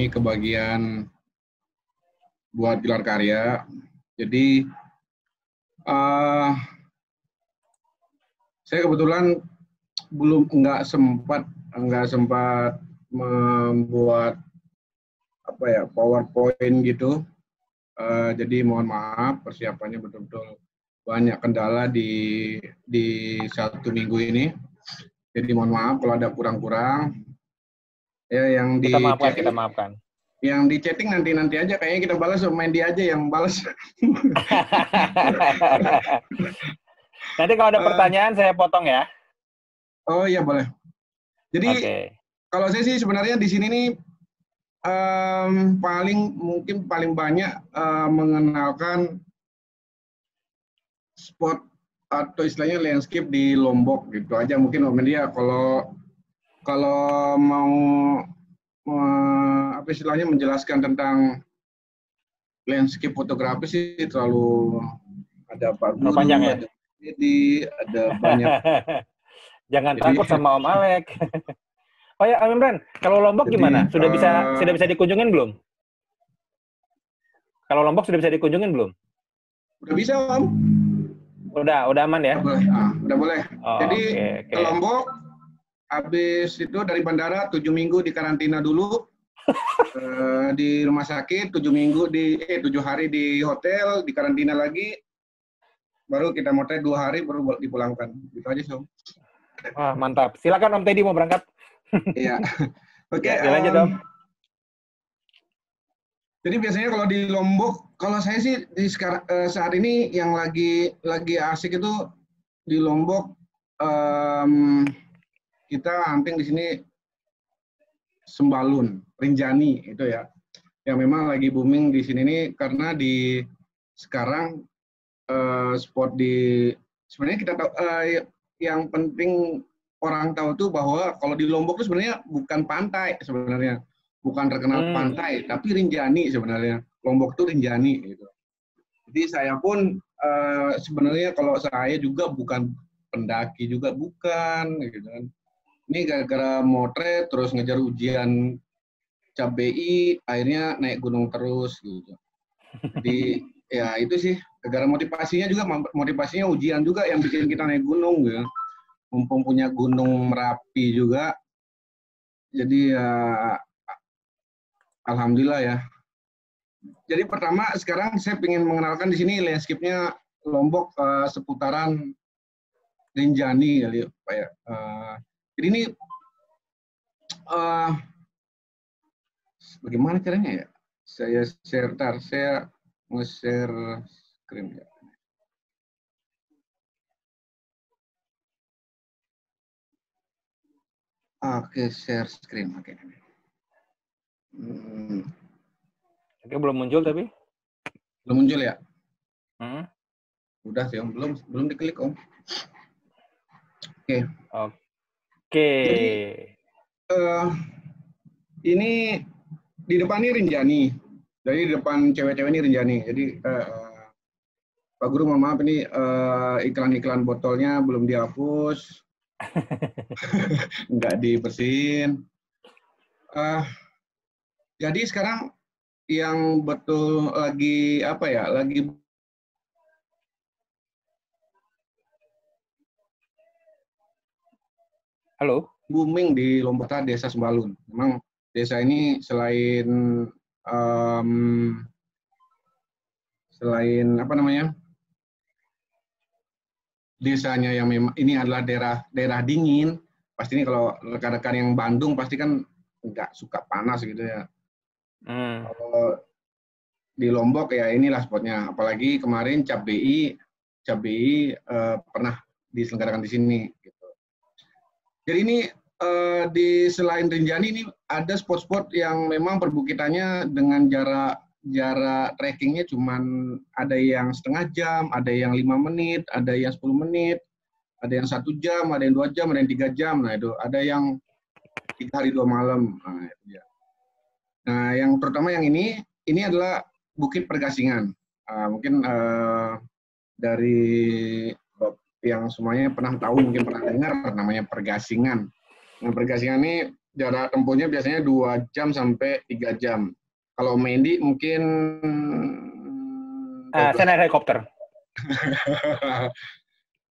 kebagian buat gelar karya. Jadi saya kebetulan nggak sempat membuat PowerPoint gitu. Jadi mohon maaf, persiapannya betul-betul banyak kendala di 1 minggu ini. Jadi mohon maaf kalau ada kurang-kurang. Ya, yang kita maafkan. Yang di chatting nanti aja, kayaknya kita balas, main dia aja yang balas. Nanti kalau ada pertanyaan saya potong ya. Oh iya boleh. Jadi kalau saya sih sebenarnya di sini nih mungkin paling banyak mengenalkan spot atau istilahnya landscape di Lombok gitu aja mungkin Om Media. Kalau mau istilahnya menjelaskan tentang landscape fotografi sih terlalu ada Pak Guru, panjang ya? ada banyak. Jangan takut sama Om Alek. Oh ya, Om Imran, kalau Lombok gimana? Sudah bisa dikunjungin belum? Kalau Lombok sudah bisa dikunjungin belum? Udah bisa, Om. Udah aman ya? Udah boleh. Jadi okay. Ke Lombok, habis itu dari bandara 7 minggu di karantina dulu. Di rumah sakit 7 hari di hotel, di karantina lagi. Baru kita motret 2 hari baru dipulangkan. Gitu aja, Om. Wah, mantap. Silakan Om Teddy mau berangkat. Iya. Oke, lanjut Om. Jadi biasanya kalau di Lombok, kalau saya sih saat ini yang lagi asik itu di Lombok, kita hampir di sini Sembalun, Rinjani itu ya, yang memang lagi booming di sini nih karena di sekarang spot sebenarnya kita tahu yang penting orang tahu tuh bahwa kalau di Lombok itu sebenarnya bukan pantai sebenarnya. Bukan terkenal pantai, tapi Rinjani sebenarnya. Lombok itu Rinjani gitu. Jadi saya pun sebenarnya kalau saya juga bukan pendaki juga bukan gitu kan. Ini gara-gara motret terus ngejar ujian cap BI, akhirnya naik gunung terus gitu. Jadi ya itu sih gara-gara motivasinya ujian juga yang bikin kita naik gunung gitu. Mumpung punya Gunung Merapi juga. Jadi ya alhamdulillah ya. Jadi pertama sekarang saya ingin mengenalkan di sini landscape-nya Lombok seputaran Rinjani kali Pak ya. Jadi ini bagaimana caranya ya? Saya nge-share screen ya. Oke, share screen. Oke. Oke, belum muncul tapi? Belum muncul ya? Udah sih Om, belum diklik Om. Oke. Jadi ini di depan ini Rinjani. Jadi di depan cewek-cewek ini Rinjani. Jadi Pak Guru mohon maaf ini iklan-iklan botolnya belum dihapus. Nggak dibersihin. Jadi sekarang yang betul lagi halo, booming di Lombok Desa Sembalun. Memang desa ini selain desanya yang memang ini adalah daerah dingin. Pasti ini kalau rekan-rekan yang Bandung pasti kan nggak suka panas gitu ya. Kalau di Lombok ya inilah spotnya. Apalagi kemarin cap BI pernah diselenggarakan di sini. Gitu. Jadi ini selain Rinjani ini ada spot-spot yang memang perbukitannya dengan jarak trekkingnya cuman ada yang setengah jam, ada yang 5 menit, ada yang 10 menit, ada yang 1 jam, ada yang 2 jam, ada yang 3 jam. Nah itu ada yang 3 hari 2 malam. Nah, itu ya. Nah yang terutama yang ini adalah Bukit Pergasingan. Mungkin dari yang semuanya pernah tahu, mungkin pernah dengar namanya Pergasingan. Nah Pergasingan ini jarak tempuhnya biasanya 2 jam sampai 3 jam. Kalau Mendi mungkin 12. Saya naik helikopter.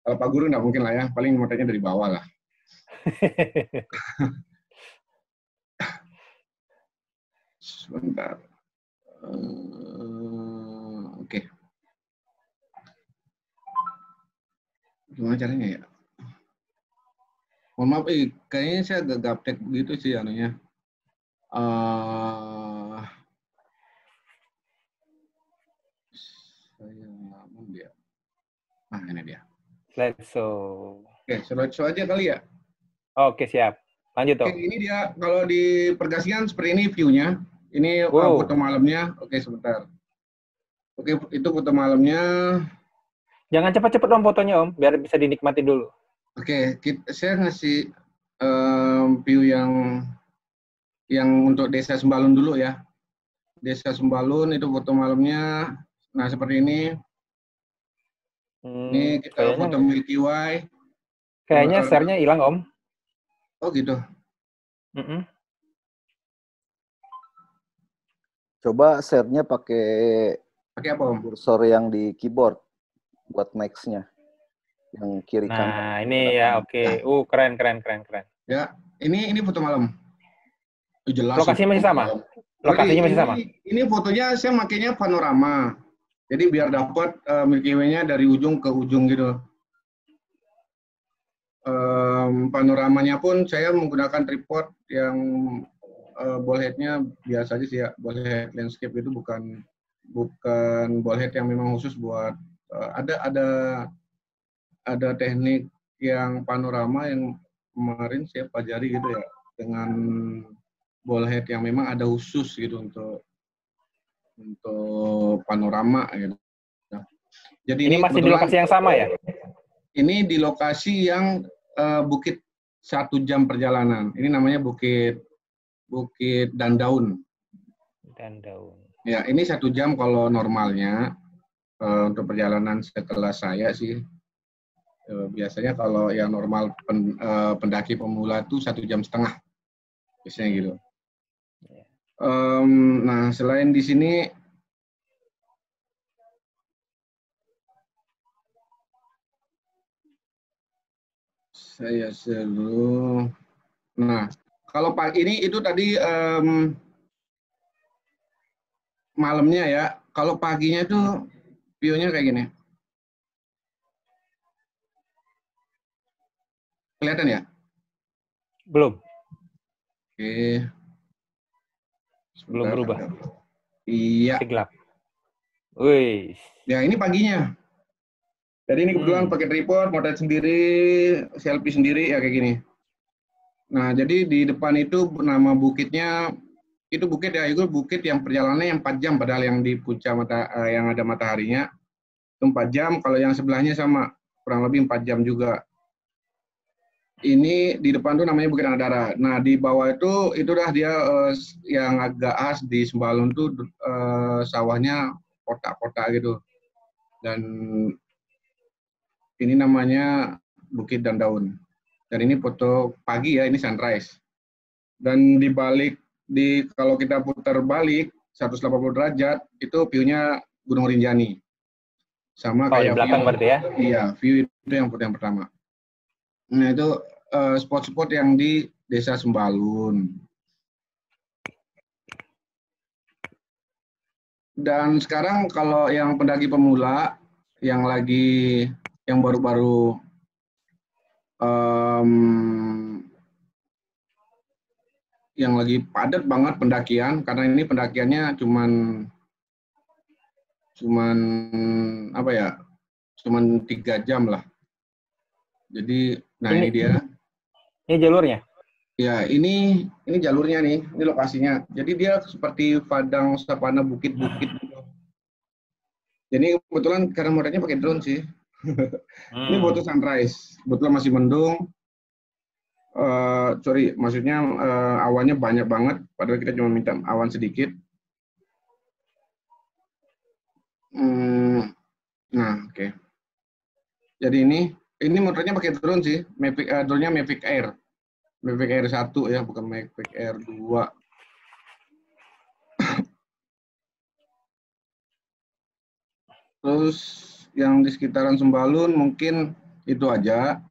Kalau Pak Guru nggak mungkin lah ya, paling motornya dari bawah lah. Sebentar. Oke. Gimana caranya ya? Mohon maaf, kayaknya saya agak gaptek gitu sih anunya. Saya mau dia. Ini dia. Slideshow. Oke, slideshow aja kali ya. Oke, siap. Lanjut Oke, dong. ini dia kalau di Pergasian seperti ini view-nya. Ini foto malamnya. Oke, sebentar. Oke, itu foto malamnya. Jangan cepat-cepat Om fotonya Om, biar bisa dinikmati dulu. Oke, saya ngasih view yang untuk Desa Sembalun dulu ya. Desa Sembalun itu foto malamnya. Nah, seperti ini. Ini foto Milky Way. Kayaknya share-nya hilang Om. Oh gitu. Coba share-nya pakai apa Om? Kursor yang di keyboard buat next-nya. Yang kiri kanan. Nah, ini ya oke. Keren. Ya, ini foto malam. Jelas. Lokasinya masih sama? Lokasinya masih sama? Ini fotonya saya makainya panorama. Jadi biar dapat Milky Way-nya dari ujung ke ujung gitu. Panoramanya pun saya menggunakan tripod yang ball head-nya biasa aja sih ya. Ball head landscape itu bukan ball head yang memang khusus buat ada teknik yang panorama yang kemarin saya pelajari gitu ya, dengan ball head yang memang ada khusus gitu untuk panorama gitu. Jadi ini masih di lokasi yang sama ya? Ini di lokasi yang bukit 1 jam perjalanan. Ini namanya Bukit Dandaun. Dandaun. Ya, ini 1 jam kalau normalnya untuk perjalanan setelah saya sih. Biasanya kalau yang normal pendaki pemula itu 1,5 jam, biasanya gitu. Nah, selain di sini saya selalu. Nah, kalau pagi ini itu tadi malamnya ya. Kalau paginya itu view-nya kayak gini. Kelihatan ya? Belum. Oke. Belum berubah. Iya. Masih gelap. Wih. Ya, ini paginya. Jadi ini kebetulan pakai tripod, motret sendiri, selfie sendiri ya kayak gini. Nah, jadi di depan itu nama bukitnya itu bukit ya, itu bukit yang perjalanannya yang 4 jam, padahal yang di puncak yang ada mataharinya itu 4 jam. Kalau yang sebelahnya sama, kurang lebih 4 jam juga. Ini di depan tuh namanya Bukit Anadara. Nah, di bawah itu udah dia yang agak khas di Sembalun tuh sawahnya kotak-kotak gitu. Dan ini namanya Bukit Dandaun. Dan ini foto pagi ya, ini sunrise. Dan di balik, kalau kita putar balik 180 derajat, itu view-nya Gunung Rinjani. Sama kayak di belakang berarti ya? Iya, view itu yang foto yang pertama. Nah, itu spot-spot yang di Desa Sembalun. Dan sekarang kalau yang pendaki pemula, yang baru-baru yang lagi padat banget pendakian, karena ini pendakiannya cuman apa ya, cuman 3 jam lah. Jadi, nah ini dia. Ini jalurnya? Ya, ini jalurnya nih, ini lokasinya. Jadi dia seperti padang savana bukit-bukit gitu. Jadi kebetulan karena modelnya pakai drone sih. Ini foto sunrise. Kebetulan masih mendung. Maksudnya awannya banyak banget, padahal kita cuma minta awan sedikit. Nah, oke. Jadi ini motornya pakai drone sih, drone-nya Mavic Air. Mavic Air 1 ya, bukan Mavic Air 2. Terus yang di sekitaran Sembalun mungkin itu aja.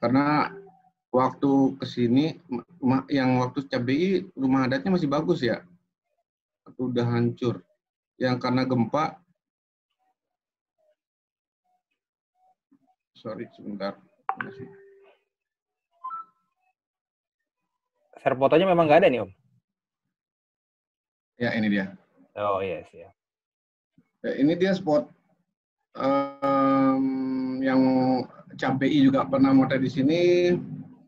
Karena waktu kesini, yang waktu CBI rumah adatnya masih bagus ya, atau udah hancur. Yang karena gempa, sorry sebentar. Share fotonya memang nggak ada nih Om. Ya ini dia. Oh yes ya. Ya, ini dia spot yang CBI juga pernah motret di sini.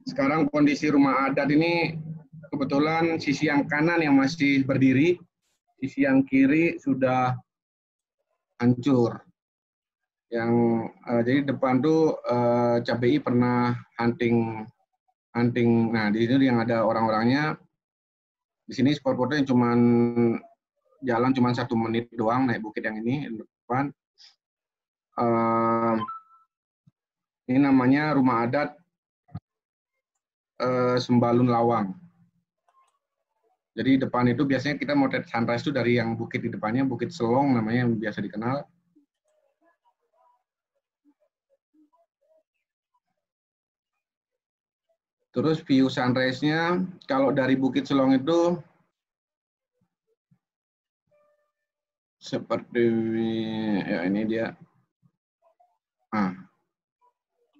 Sekarang kondisi rumah adat ini kebetulan sisi yang kanan yang masih berdiri, sisi yang kiri sudah hancur. Yang jadi depan tuh CBI pernah hunting. Nah di sini yang ada orang-orangnya. Di sini spot foto yang jalan cuma 1 menit doang naik bukit yang ini depan. Ini namanya rumah adat Sembalun Lawang. Jadi depan itu biasanya kita motret sunrise itu dari yang bukit di depannya, Bukit Selong namanya yang biasa dikenal. Terus view sunrise-nya kalau dari Bukit Selong itu seperti ya ini dia.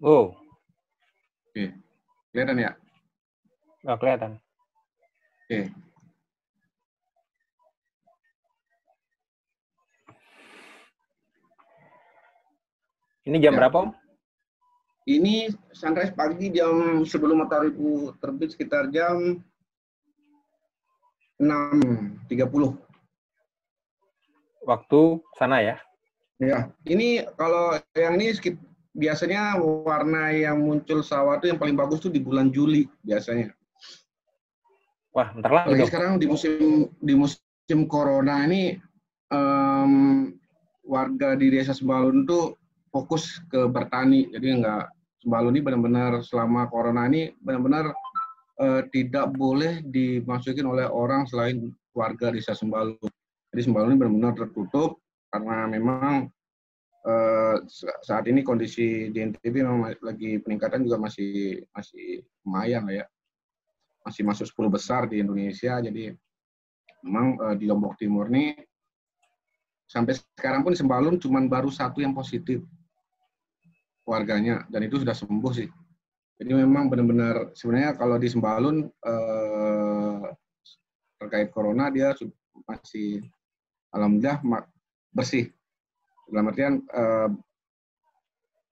Oh. Oke. Kelihatan ya? Nggak kelihatan. Oke. Ini jam berapa Om? Ini sunrise pagi jam sebelum matahari terbit sekitar jam 6.30. Waktu sana ya? Ya, ini kalau yang ini biasanya warna yang muncul sawah itu yang paling bagus tuh di bulan Juli biasanya. Wah, bentar lagi dong. Sekarang di musim corona ini warga di Desa Sembalun tuh fokus ke bertani, jadi Sembalun ini benar-benar selama corona ini benar-benar tidak boleh dimasukin oleh orang selain warga Desa Sembalun. Jadi Sembalun ini benar-benar tertutup karena memang saat ini kondisi di NTB memang lagi peningkatan juga masih lumayan lah ya, masih masuk 10 besar di Indonesia. Jadi memang di Lombok Timur ini sampai sekarang pun Sembalun cuma baru 1 yang positif warganya, dan itu sudah sembuh sih. Jadi memang benar-benar sebenarnya kalau di Sembalun terkait corona dia masih alhamdulillah bersih. Dalam artian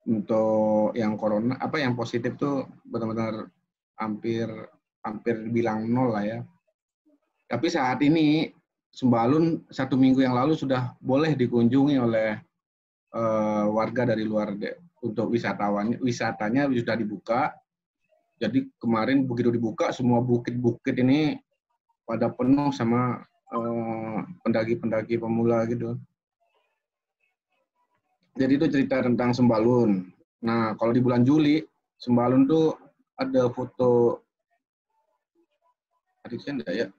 untuk yang corona yang positif tuh benar-benar hampir bilang 0 lah ya. Tapi saat ini Sembalun 1 minggu yang lalu sudah boleh dikunjungi oleh warga dari luar untuk wisatanya sudah dibuka. Jadi kemarin begitu dibuka semua bukit-bukit ini pada penuh sama pendaki-pendaki pemula gitu. Jadi itu cerita tentang Sembalun. Nah, kalau di bulan Juli, Sembalun tuh ada foto, adiknya enggak ya?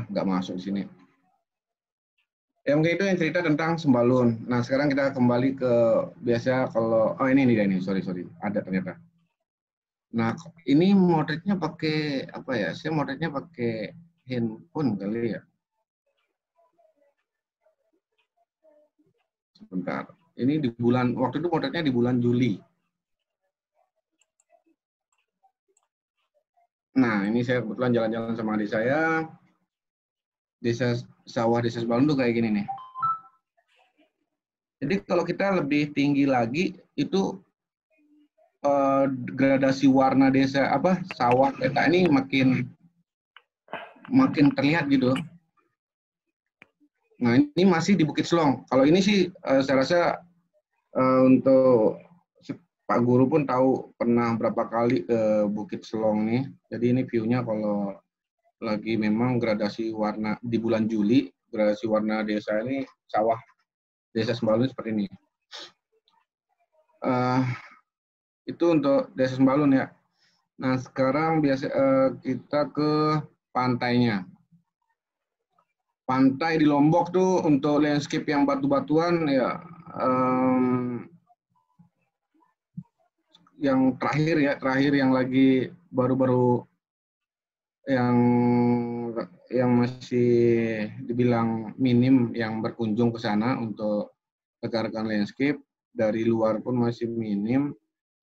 Nggak masuk di sini. Ya mungkin itu yang cerita tentang Sembalun. Nah, sekarang kita kembali ke biasa kalau, ini, sorry, ada ternyata. Nah, ini motretnya pakai apa ya? Saya motretnya pakai handphone kali ya. Sebentar. Ini waktu itu motretnya di bulan Juli. Nah, ini saya kebetulan jalan-jalan sama adik saya. Desa Sembalun tuh kayak gini nih. Jadi kalau kita lebih tinggi lagi itu gradasi warna sawah peta ini makin terlihat gitu. Nah, ini masih di Bukit Selong. Kalau ini sih saya rasa untuk Pak Guru pun tahu pernah berapa kali ke Bukit Selong nih. Jadi ini view-nya kalau lagi memang gradasi warna di bulan Juli, gradasi warna desa ini sawah Desa Sembalun seperti ini. Itu untuk Desa Sembalun ya. Nah sekarang kita ke pantainya. Pantai di Lombok tuh untuk landscape yang batu-batuan ya, yang terakhir yang lagi baru-baru yang masih dibilang minim yang berkunjung ke sana untuk rekan-rekan landscape, dari luar pun masih minim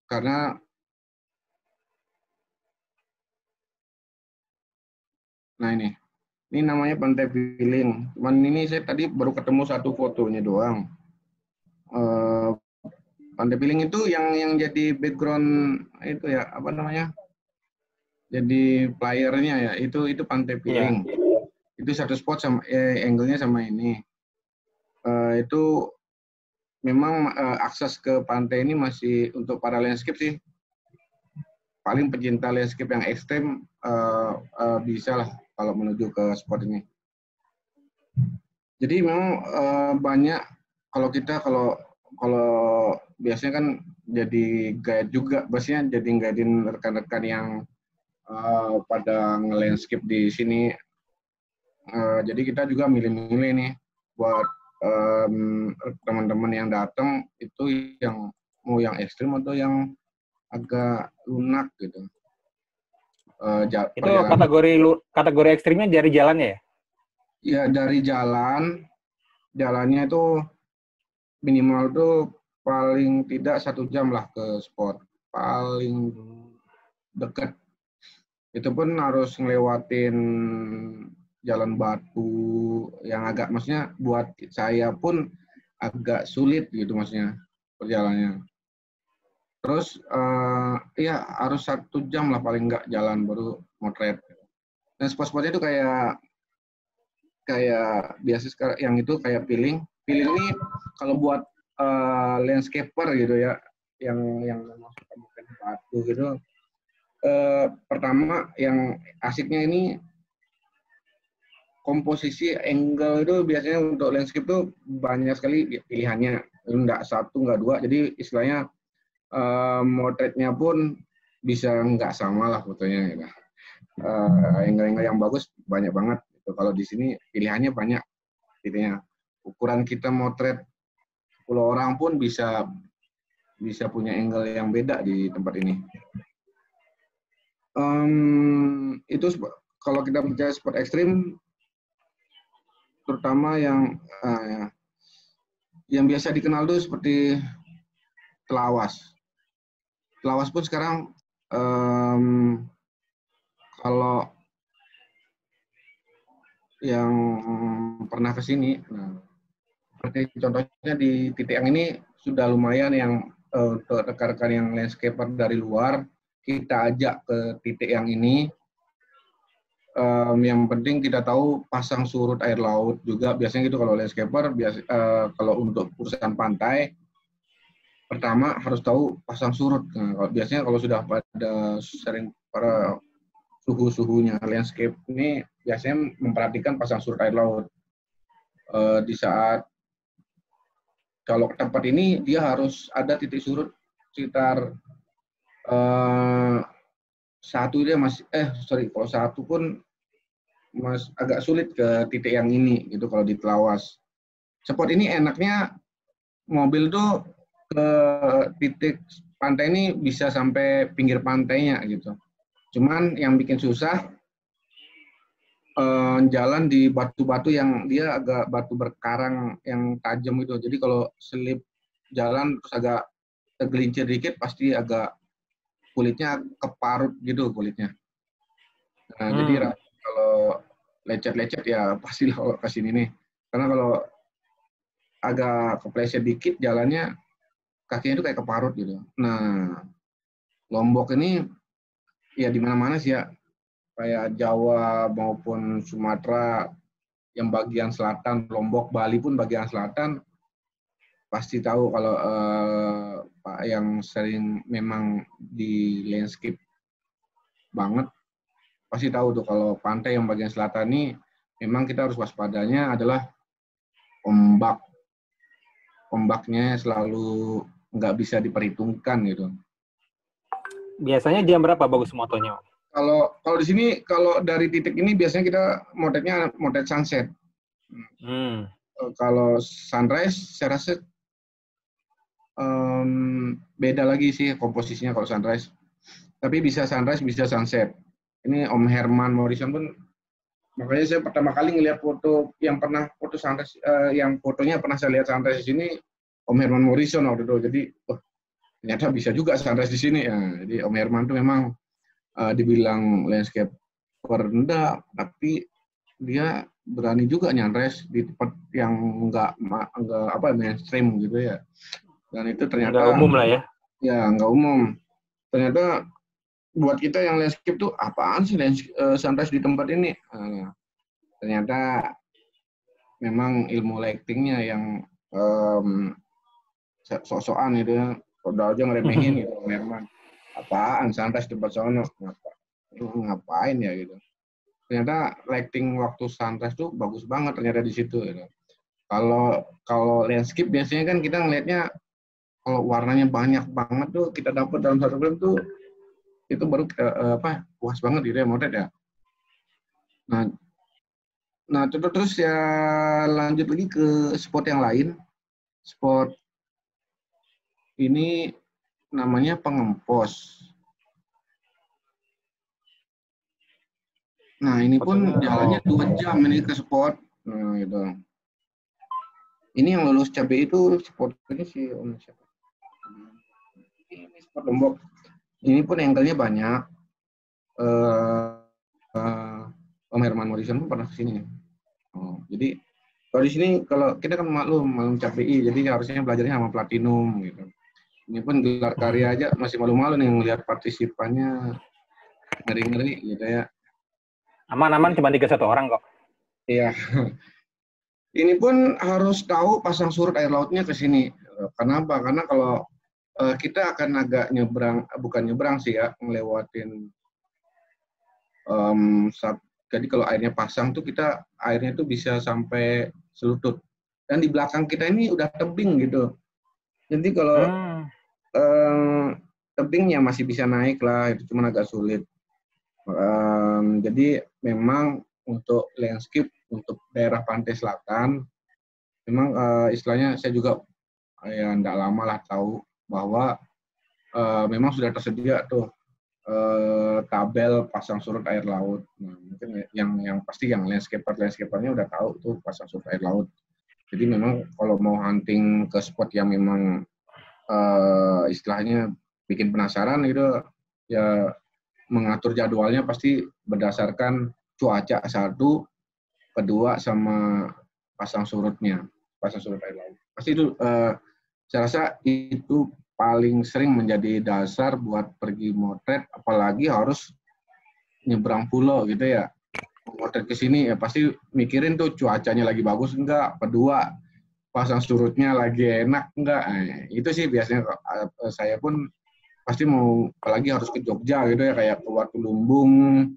karena nah ini namanya Pantai Piling. Cuman ini saya tadi baru ketemu satu fotonya doang. Pantai Piling itu yang jadi background itu ya, apa namanya? Jadi playernya ya, itu Pantai Piling. Yeah. Itu satu spot sama angle-nya sama ini. Itu memang akses ke pantai ini masih untuk para landscape sih. Paling pecinta landscape yang ekstrem bisa lah kalau menuju ke spot ini. Jadi memang banyak kalau biasanya kan jadi guide juga, biasanya jadi guidein rekan-rekan yang pada nge-landscape di sini. Jadi kita juga milih-milih nih buat teman-teman yang datang itu yang mau yang ekstrim atau yang agak lunak gitu. Itu kategori ekstrimnya dari jalannya ya? Ya dari jalannya itu minimal tuh paling tidak 1 jam lah ke spot paling dekat. Itu pun harus ngelewatin jalan batu yang agak, maksudnya buat saya pun agak sulit gitu maksudnya perjalanannya. Terus ya harus 1 jam lah paling nggak jalan baru motret. Dan spot-spotnya itu kayak biasa sekarang yang itu kayak Piling ini kalau buat landscaper gitu ya, yang masukkan batu gitu. Pertama yang asiknya ini komposisi angle itu biasanya untuk landscape tuh banyak sekali pilihannya, nggak 1 nggak 2, jadi istilahnya motretnya pun bisa nggak sama lah fotonya gitu. Angle-angle yang bagus banyak banget gitu. Kalau di sini pilihannya banyak intinya. Ukuran kita motret 10 orang pun bisa punya angle yang beda di tempat ini. Itu kalau kita bicara sport ekstrim, terutama yang biasa dikenal tuh seperti Telawas. Telawas pun sekarang kalau yang pernah ke sini, seperti contohnya di titik yang ini sudah lumayan yang untuk rekan-rekan yang landscaper dari luar kita ajak ke titik yang ini. Yang penting kita tahu pasang surut air laut juga biasanya gitu kalau landscaper. Kalau untuk urusan pantai pertama harus tahu pasang surut. Nah, biasanya kalau sudah pada sering para suhunya landscape ini biasanya memperhatikan pasang surut air laut. Di saat kalau ke tempat ini dia harus ada titik surut sekitar 1 dia masih kalau 1 pun agak sulit ke titik yang ini gitu kalau di Telawas. Spot ini enaknya mobil tuh ke titik pantai ini bisa sampai pinggir pantainya gitu. Cuman yang bikin susah jalan di batu-batu yang dia agak batu berkarang yang tajam itu. Jadi kalau selip jalan terus agak tergelincir dikit pasti agak kulitnya keparut gitu kulitnya. Nah, jadi kalau lecet-lecet ya pasti kalau ke sini nih. Karena kalau agak kepleset dikit jalannya kakinya itu kayak keparut gitu. Nah, Lombok ini ya di mana-mana sih ya. Kayak Jawa maupun Sumatera yang bagian selatan, Lombok, Bali pun bagian selatan, pasti tahu kalau Pak yang sering memang di landscape banget, pasti tahu tuh kalau pantai yang bagian selatan ini memang kita harus waspadanya adalah ombak. Ombaknya selalu nggak bisa diperhitungkan gitu. Biasanya jam berapa bagus motonya? Kalau di sini kalau dari titik ini biasanya kita motretnya motret sunset. Kalau sunrise saya rasa beda lagi sih komposisinya kalau sunrise. Tapi bisa sunrise, bisa sunset. Ini Om Herman Morrison pun, makanya saya pertama kali ngelihat foto yang pernah foto sunrise, yang fotonya pernah saya lihat sunrise di sini, Om Herman Morrison waktu itu. Jadi, ternyata bisa juga sunrise di sini. Ya, jadi Om Herman itu memang dibilang landscape rendah, tapi dia berani juga nyandres di tempat yang enggak mainstream gitu ya. Dan itu ternyata nggak umum lah ya. Ya, nggak umum. Ternyata buat kita yang landscape tuh apaan sih sunrise di tempat ini? Ternyata memang ilmu lightingnya yang sok-sokan gitu ya. Udah aja ngeremehin gitu, memang apaan sunrise di tempat sono? Ngapain ya gitu. Ternyata lighting waktu sunrise tuh bagus banget ternyata di situ gitu. Kalau landscape biasanya kan kita ngelihatnya kalau warnanya banyak banget tuh kita dapat dalam satu film tuh itu baru puas banget gitu ya motret ya. Nah terus ya lanjut lagi ke spot yang lain. Spot ini namanya Pengempos. Nah ini pun jalannya 2 jam ini ke spot. Nah gitu. Ini yang lulus cabai itu spot ini si Om siapa? Ini spot Lombok. Ini pun angle-nya banyak. Om Herman Morrison pun pernah kesini. Jadi kalau di sini kalau kita kan maklum CPI, jadi harusnya belajarnya sama Platinum gitu. Ini pun gelar karya aja masih malu-malu nih melihat partisipannya, ngeri-ngeri gitu ya. Aman-aman cuma 31 orang kok. Iya. Ini pun harus tahu pasang surut air lautnya ke sini. Kenapa? Karena kalau kita akan agak bukan nyebrang sih ya, ngelewatin jadi kalau airnya pasang tuh airnya tuh bisa sampai selutut. Dan di belakang kita ini udah tebing gitu. Jadi kalau tebingnya masih bisa naik lah, itu cuma agak sulit. Jadi memang untuk landscape, untuk daerah pantai selatan, memang istilahnya saya juga ya enggak lama lah tahu bahwa memang sudah tersedia tuh tabel pasang surut air laut. Nah, mungkin yang pasti yang landscapernya udah tahu tuh pasang surut air laut. Jadi memang kalau mau hunting ke spot yang memang istilahnya bikin penasaran gitu, ya mengatur jadwalnya pasti berdasarkan cuaca satu, kedua sama pasang surut air laut. Pasti itu saya rasa itu paling sering menjadi dasar buat pergi motret, apalagi harus nyebrang pulau gitu ya. Motret ke sini ya pasti mikirin tuh cuacanya lagi bagus enggak, kedua pasang surutnya lagi enak enggak. Itu sih biasanya saya pun pasti mau, apalagi harus ke Jogja gitu ya, kayak ke Watu Lumbung,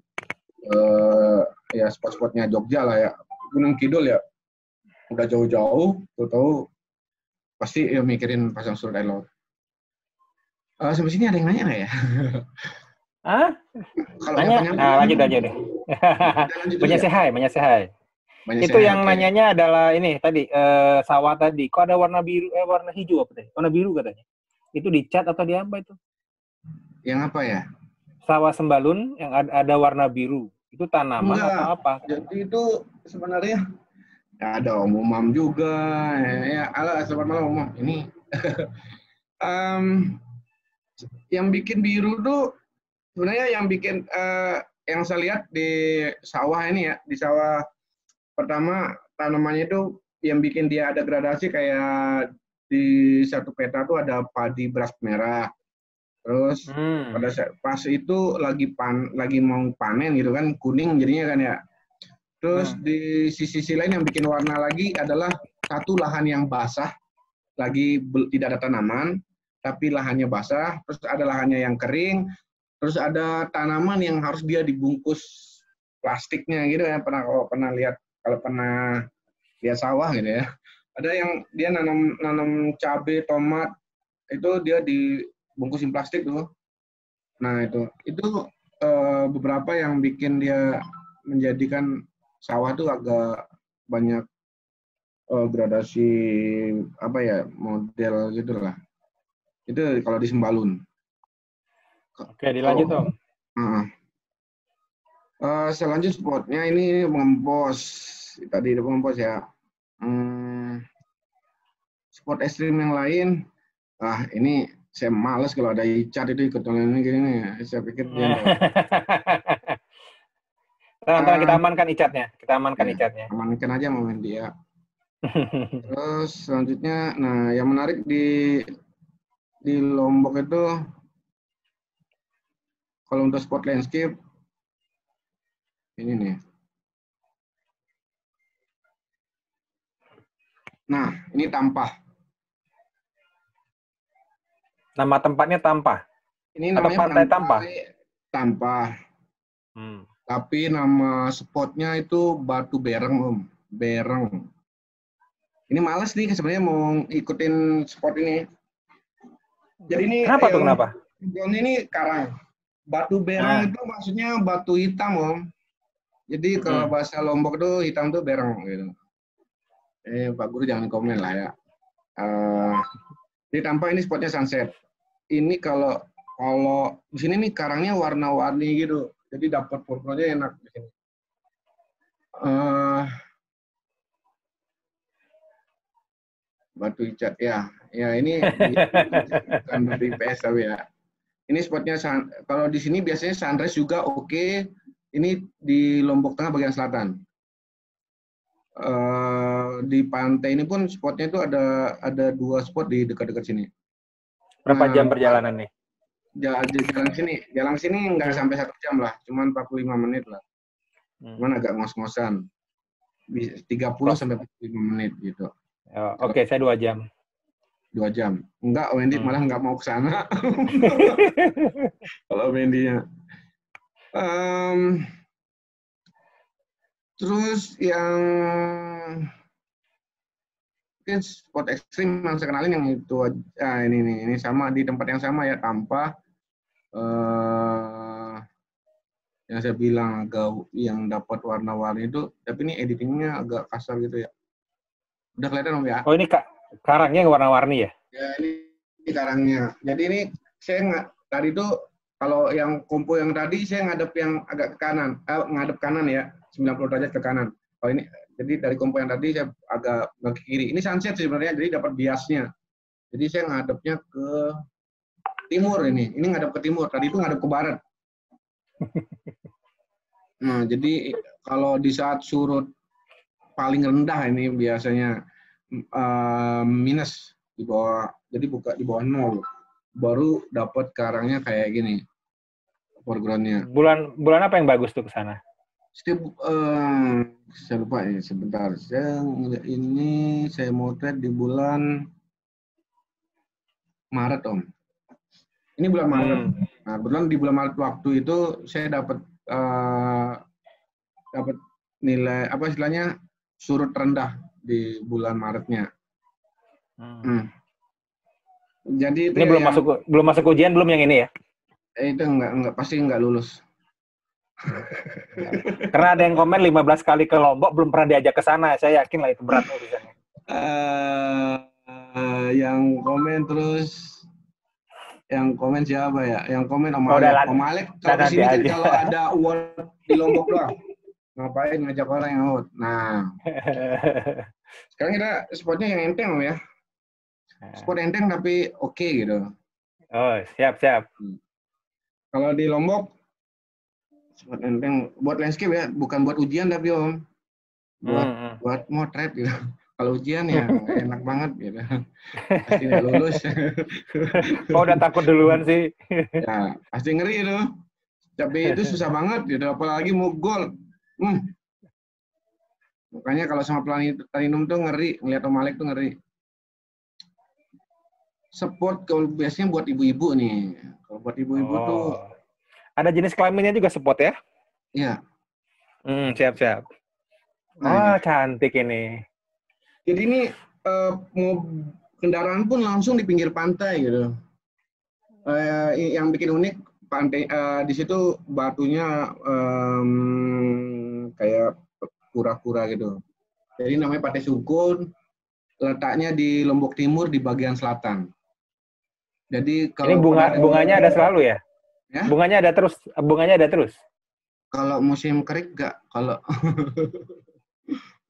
ya spot-spotnya Jogja lah ya, Gunung Kidul ya, udah jauh-jauh, tahu pasti ya mikirin pasang surut air laut. Sampai sini ada yang nanya nggak ya? Kalau nanya? Lanjut aja deh. Banyak sehai. Itu yang nanyanya adalah ini tadi, sawah tadi. Kok ada warna biru, warna hijau apa tadi? Warna biru katanya. Itu dicat atau di apa itu? Yang apa ya? Sawah sembalun yang ada warna biru. Itu tanaman atau apa? Jadi itu sebenarnya ya ada Om Umam juga. Ya, selamat malam Umam. Ini yang bikin biru tuh sebenarnya yang saya lihat di sawah ini ya, di sawah pertama tanamannya itu yang bikin dia ada gradasi kayak di satu peta tuh ada padi beras merah. Terus pada pas itu lagi mau panen gitu kan, kuning jadinya kan ya. Terus di sisi lain yang bikin warna lagi adalah satu lahan yang basah, lagi tidak ada tanaman, tapi lahannya basah, terus ada lahannya yang kering, terus ada tanaman yang harus dia dibungkus plastiknya gitu ya. Kalau pernah lihat sawah gitu ya. Ada yang dia nanam cabai, tomat, itu dia dibungkusin plastik tuh. Nah itu beberapa yang bikin dia menjadikan sawah tuh agak banyak gradasi apa ya model gitulah. Itu kalau di Sembalun. Oke, dilanjut Om. Selanjutnya spotnya ini mengempos. Tadi itu mengempos ya. Spot ekstrim yang lain, ini saya males kalau ada Icat itu ikut ini gini nih. Saya pikir dia enggak. Tenang, kita amankan Icatnya. Kita amankan Icatnya. Amankan aja momen dia. Terus selanjutnya, nah yang menarik di Lombok itu, kalau untuk spot landscape, ini nih. Nah, ini Tampah. Nama tempatnya Tampah? Ini atau namanya Pantai Tampah? Tampah. Tapi nama spotnya itu Batu Bereng, Om. Bereng. Ini males nih sebenarnya mau ikutin spot ini. Jadi ini kenapa tuh kenapa? Ini karang. Batu Bereng itu maksudnya batu hitam, Om. Jadi kalau bahasa Lombok tuh hitam tuh bereng gitu. Pak Guru jangan komen lah ya. Di Tampah ini spotnya sunset. Ini kalau di sini nih karangnya warna-warni gitu. Jadi dapat fotonya enak di sini. Batu Icat ya ini bukan Batu IPS tapi ya. Ini spotnya kalau di sini biasanya sunrise juga oke. Ini di Lombok Tengah bagian selatan. Di pantai ini pun spotnya itu ada 2 spot di dekat-dekat sini. Berapa jam perjalanan nih? Jalan sini nggak sampai 1 jam lah, cuman 45 menit lah. Cuman agak ngos-ngosan. 30 sampai 45 menit gitu. Oke, saya 2 jam. 2 jam. Enggak, Wendy malah nggak mau ke sana. Kalau Wendy-nya. Terus yang mungkin spot ekstrim yang saya kenalin yang itu ini sama di tempat yang sama ya, Tampah. Yang saya bilang agak yang dapat warna-warni itu, tapi ini editingnya agak kasar gitu ya. Udah kelihatan Om ya? Oh, ini karangnya warna-warni ya? Ya, ini karangnya. Jadi ini saya nggak tadi itu kalau yang kompo yang tadi saya ngadep yang agak ke kanan, ngadep kanan ya, 90 derajat ke kanan. Kalau ini jadi dari kompo yang tadi saya agak ke kiri. Ini sunset sebenarnya, jadi dapat biasnya. Jadi saya ngadepnya ke timur ini. Ini ngadep ke timur. Tadi itu ngadep ke barat. Nah, jadi kalau di saat surut paling rendah ini biasanya minus di bawah, jadi buka di bawah 0, baru dapat karangnya kayak gini foregroundnya. Bulan apa yang bagus tuh ke sana? Saya lupa ini sebentar. Ini saya motret di bulan Maret Om. Ini bulan Maret. Nah, kebetulan di bulan Maret waktu itu saya dapat nilai apa istilahnya surut rendah di bulan Maretnya. Jadi itu ini belum masuk ujian belum yang ini ya? Itu enggak pasti enggak lulus. Karena ada yang komen 15 kali ke Lombok belum pernah diajak ke sana. Saya yakin lah itu berat urusannya. Yang komen siapa ya? Yang komen Om Alek kalau di sini kan kalau ada award di Lombok doang. Ngapain ngajak orang yang out? Nah, sekarang kita spotnya yang enteng Om ya. Spot enteng tapi oke gitu. Oh, siap. Kalau di Lombok, spot enteng buat landscape ya, bukan buat ujian tapi Om. Buat motret gitu. Kalau ujian ya enak banget gitu. Pasti nggak lulus. Oh, udah takut duluan sih. Ya, pasti ngeri itu. Tapi itu susah banget gitu, apalagi mau gol. Makanya kalau sama Planinum tuh ngeri, ngeliat Om Alek tuh ngeri. Spot kalau biasanya buat ibu-ibu nih. Kalau buat ibu-ibu tuh ada jenis kelaminnya juga spot ya? Iya. Siap. Cantik ini. Jadi ini kendaraan pun langsung di pinggir pantai gitu. Yang bikin unik pantai di situ batunya kayak kura-kura gitu. Jadi namanya Pantai Sungkun, letaknya di Lombok Timur di bagian selatan. Jadi kalau ini bunganya ada selalu ya? Ya? Bunganya ada terus. Kalau musim kering enggak, kalau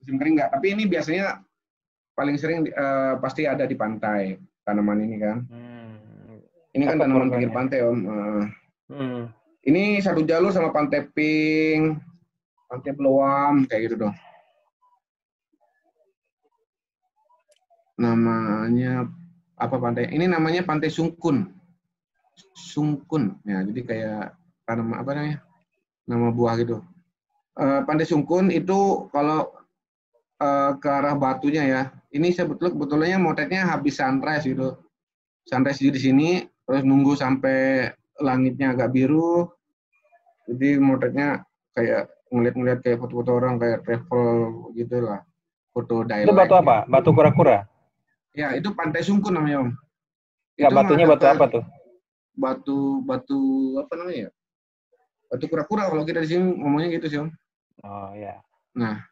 musim kering enggak. Tapi ini biasanya paling sering pasti ada di pantai tanaman ini kan. Ini kan tanaman pinggir pantai Om. Ini satu jalur sama Pantai Pink, Pantai Beluam kayak gitu dong. Namanya apa pantai? Ini namanya Pantai Sungkun. Sungkun. Ya, jadi kayak tanaman apa namanya? Nama buah gitu. Pantai Sungkun itu kalau ke arah batunya ya. Ini sebetulnya motretnya habis sunrise gitu. Sunrise di sini, terus nunggu sampai langitnya agak biru. Jadi motretnya kayak ngeliat kayak foto-foto orang kayak travel gitu lah. Foto daylight. Itu batu apa? Batu kura-kura? Ya, itu Pantai Sungkun namanya Om. Ya, batunya batu apa tuh? Batu apa namanya ya? Batu kura-kura kalau kita di sini ngomongnya gitu sih Om. Oh ya. Nah,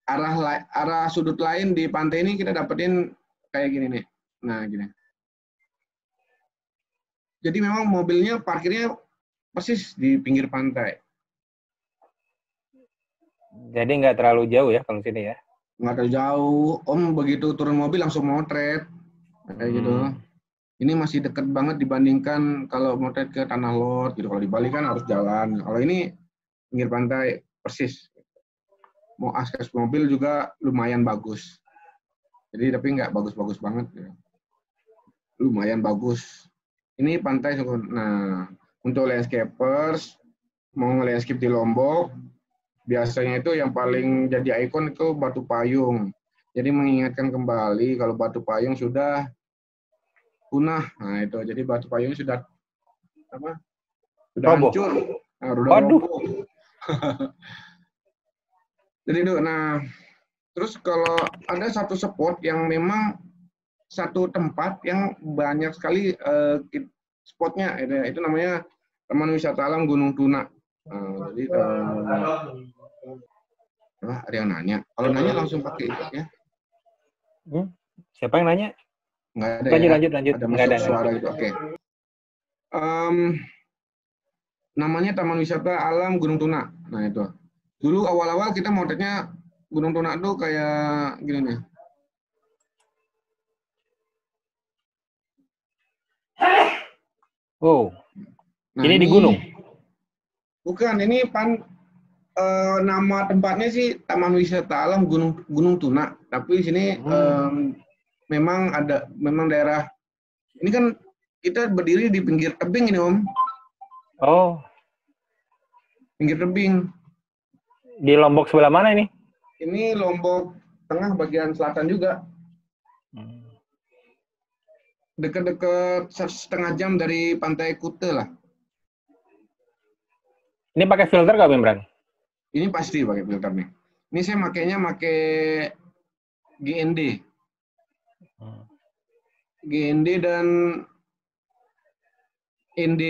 arah sudut lain di pantai ini kita dapetin kayak gini nih. Nah, gini. Jadi memang mobilnya parkirnya persis di pinggir pantai. Jadi nggak terlalu jauh ya kalau sini ya? Nggak terlalu jauh. Om begitu turun mobil langsung motret. Kayak gitu. Ini masih deket banget dibandingkan kalau motret ke Tanah Lot gitu. Kalau di Bali kan harus jalan. Kalau ini pinggir pantai persis. Mau akses mobil juga lumayan bagus. Jadi tapi nggak bagus-bagus banget. Ya. Lumayan bagus. Ini pantai. Nah, untuk landscapers mau nge-landscape di Lombok, biasanya itu yang paling jadi ikon itu batu payung. Jadi mengingatkan kembali kalau batu payung sudah punah. Nah itu, jadi batu payung sudah apa? Sudah hancur. Nah, udah roboh. Jadi itu, nah terus kalau ada satu spot yang memang satu tempat yang banyak sekali spotnya, itu namanya Taman Wisata Alam Gunung Tuna. Jadi ada yang nanya. Kalau nanya langsung pakai itu ya. Siapa yang nanya? Nggak ada. Lanjut. Ada masuk suara gitu. Oke. Namanya Taman Wisata Alam Gunung Tuna. Nah itu. Dulu awal-awal kita motretnya Gunung Tuna tuh kayak gini nih. Oh. Nah, ini di gunung? Bukan, ini nama tempatnya sih Taman Wisata Alam Gunung Tuna. Tapi di sini memang daerah. Ini kan kita berdiri di pinggir tebing ini Om. Oh. Pinggir tebing. Di Lombok sebelah mana ini? Ini Lombok Tengah bagian selatan juga. Dekat-dekat 1,5 jam dari Pantai Kute lah. Ini pakai filter nggak, Bimran? Ini pasti pakai filter nih. Ini saya makainya GND. GND dan ND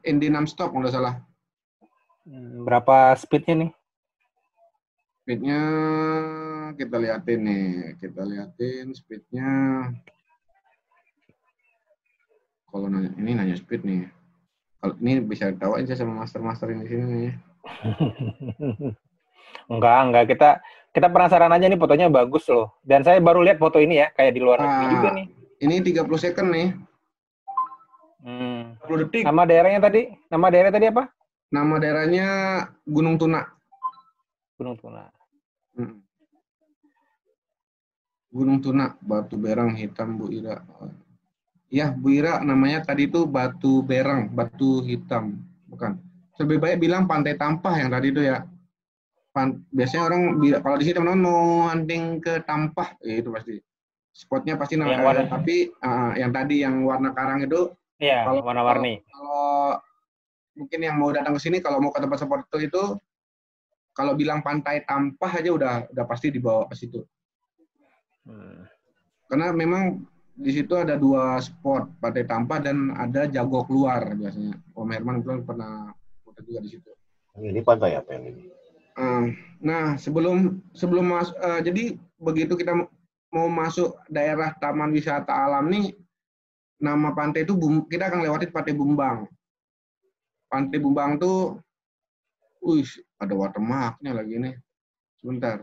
6 stop kalau nggak salah. Berapa speednya nih? Speednya kita liatin nih. Kita liatin speednya. Kalau nanya speed nih. Kalau ini bisa tahu aja sama master ini di sini nih. Enggak. Kita penasaran aja nih, fotonya bagus loh. Dan saya baru lihat foto ini ya, kayak di luar negeri juga nih. Ini 30 second nih. 30 detik. Nama daerahnya tadi apa? Nama daerahnya Gunung Tuna. Gunung Tuna. Gunung Tuna, Batu Berang Hitam Bu Ira. Ya, Bu Ira namanya tadi itu Batu Berang, Batu Hitam. Bukan. Lebih baik bilang Pantai Tampah yang tadi itu ya. Biasanya orang kalau di sini teman-teman mau hunting ke Tampah, itu pasti. Spotnya pasti namanya. Tapi yang tadi yang warna karang itu. Iya, warna-warni. Kalau mungkin yang mau datang ke sini, kalau mau ke tempat seperti itu, kalau bilang Pantai Tampah aja udah pasti dibawa ke situ. Karena memang di situ ada 2 spot, Pantai Tampa dan ada Jago Keluar biasanya. Om Herman itu pernah foto juga di situ. Ini pantai apa yang ini? Nah, jadi begitu kita mau masuk daerah Taman Wisata Alam nih, nama pantai itu kita akan lewati Pantai Bumbang. Pantai Bumbang tuh, ada watermarknya lagi nih. Sebentar.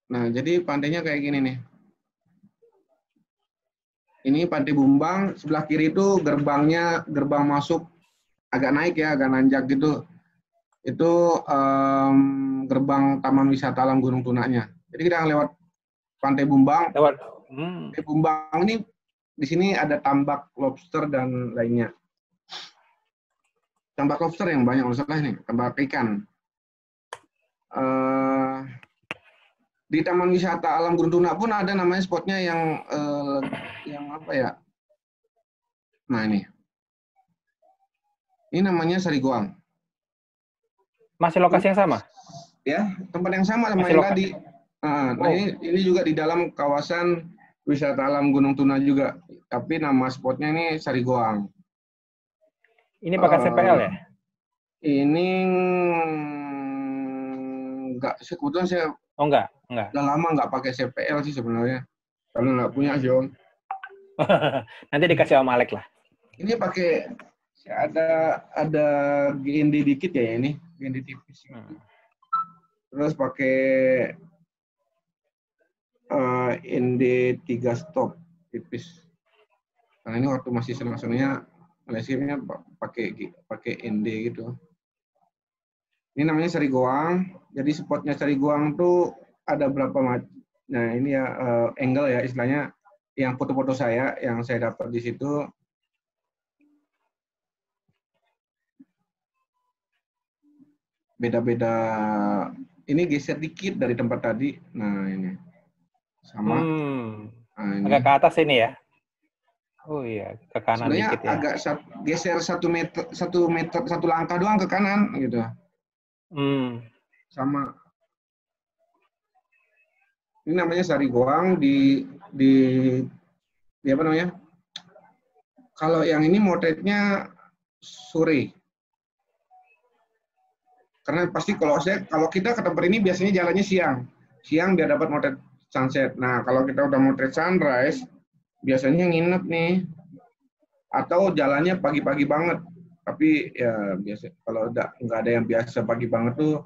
Nah, jadi pantainya kayak gini nih. Ini Pantai Bumbang, sebelah kiri itu gerbang masuk agak naik ya, agak nanjak gitu. Itu gerbang Taman Wisata Alam Gunung Tunanya. Jadi kita akan lewat Pantai Bumbang. Pantai Bumbang ini di sini ada tambak lobster dan lainnya. Tambak lobster yang banyak masalah ini, tambak ikan. Di Taman Wisata Alam Gunung Tuna pun ada namanya spotnya yang apa ya? Nah ini namanya Sarigoang. Masih lokasi yang sama? Ya, tempat yang sama sama yang tadi. Nah, ini juga di dalam kawasan wisata alam Gunung Tuna juga. Tapi nama spotnya ini Sarigoang. Ini pakai CPL ya? Ini enggak, kebetulan saya enggak. Udah lama nggak pakai CPL sih sebenarnya. Karena nggak punya sih, Om. Nanti dikasih Om Alek lah. Ini pakai ada GND dikit ya ini, GND tipis. Terus pakai ND 3 stop tipis. Karena ini waktu masih senang-senangnya Malaysia pakai ND gitu. Ini namanya Sarigoang. Jadi spotnya Sarigoang tuh ada berapa macam. Nah ini ya angle ya istilahnya. Yang foto-foto saya yang saya dapat di situ. Beda-beda. Ini geser dikit dari tempat tadi. Nah ini sama. Nah, ini. Agak ke atas ini ya. Oh iya, ke kanan sebenarnya dikit ya. Agak geser 1 meter, 1 langkah doang ke kanan gitu. Sama. Ini namanya Sarigoang di apa namanya? Kalau yang ini motretnya sore. Karena pasti kalau kita ke tempat ini biasanya jalannya siang. Siang biar dapat motret sunset. Nah, kalau kita udah motret sunrise, biasanya nginep nih. Atau jalannya pagi-pagi banget. Tapi ya biasa kalau nggak ada yang biasa pagi banget tuh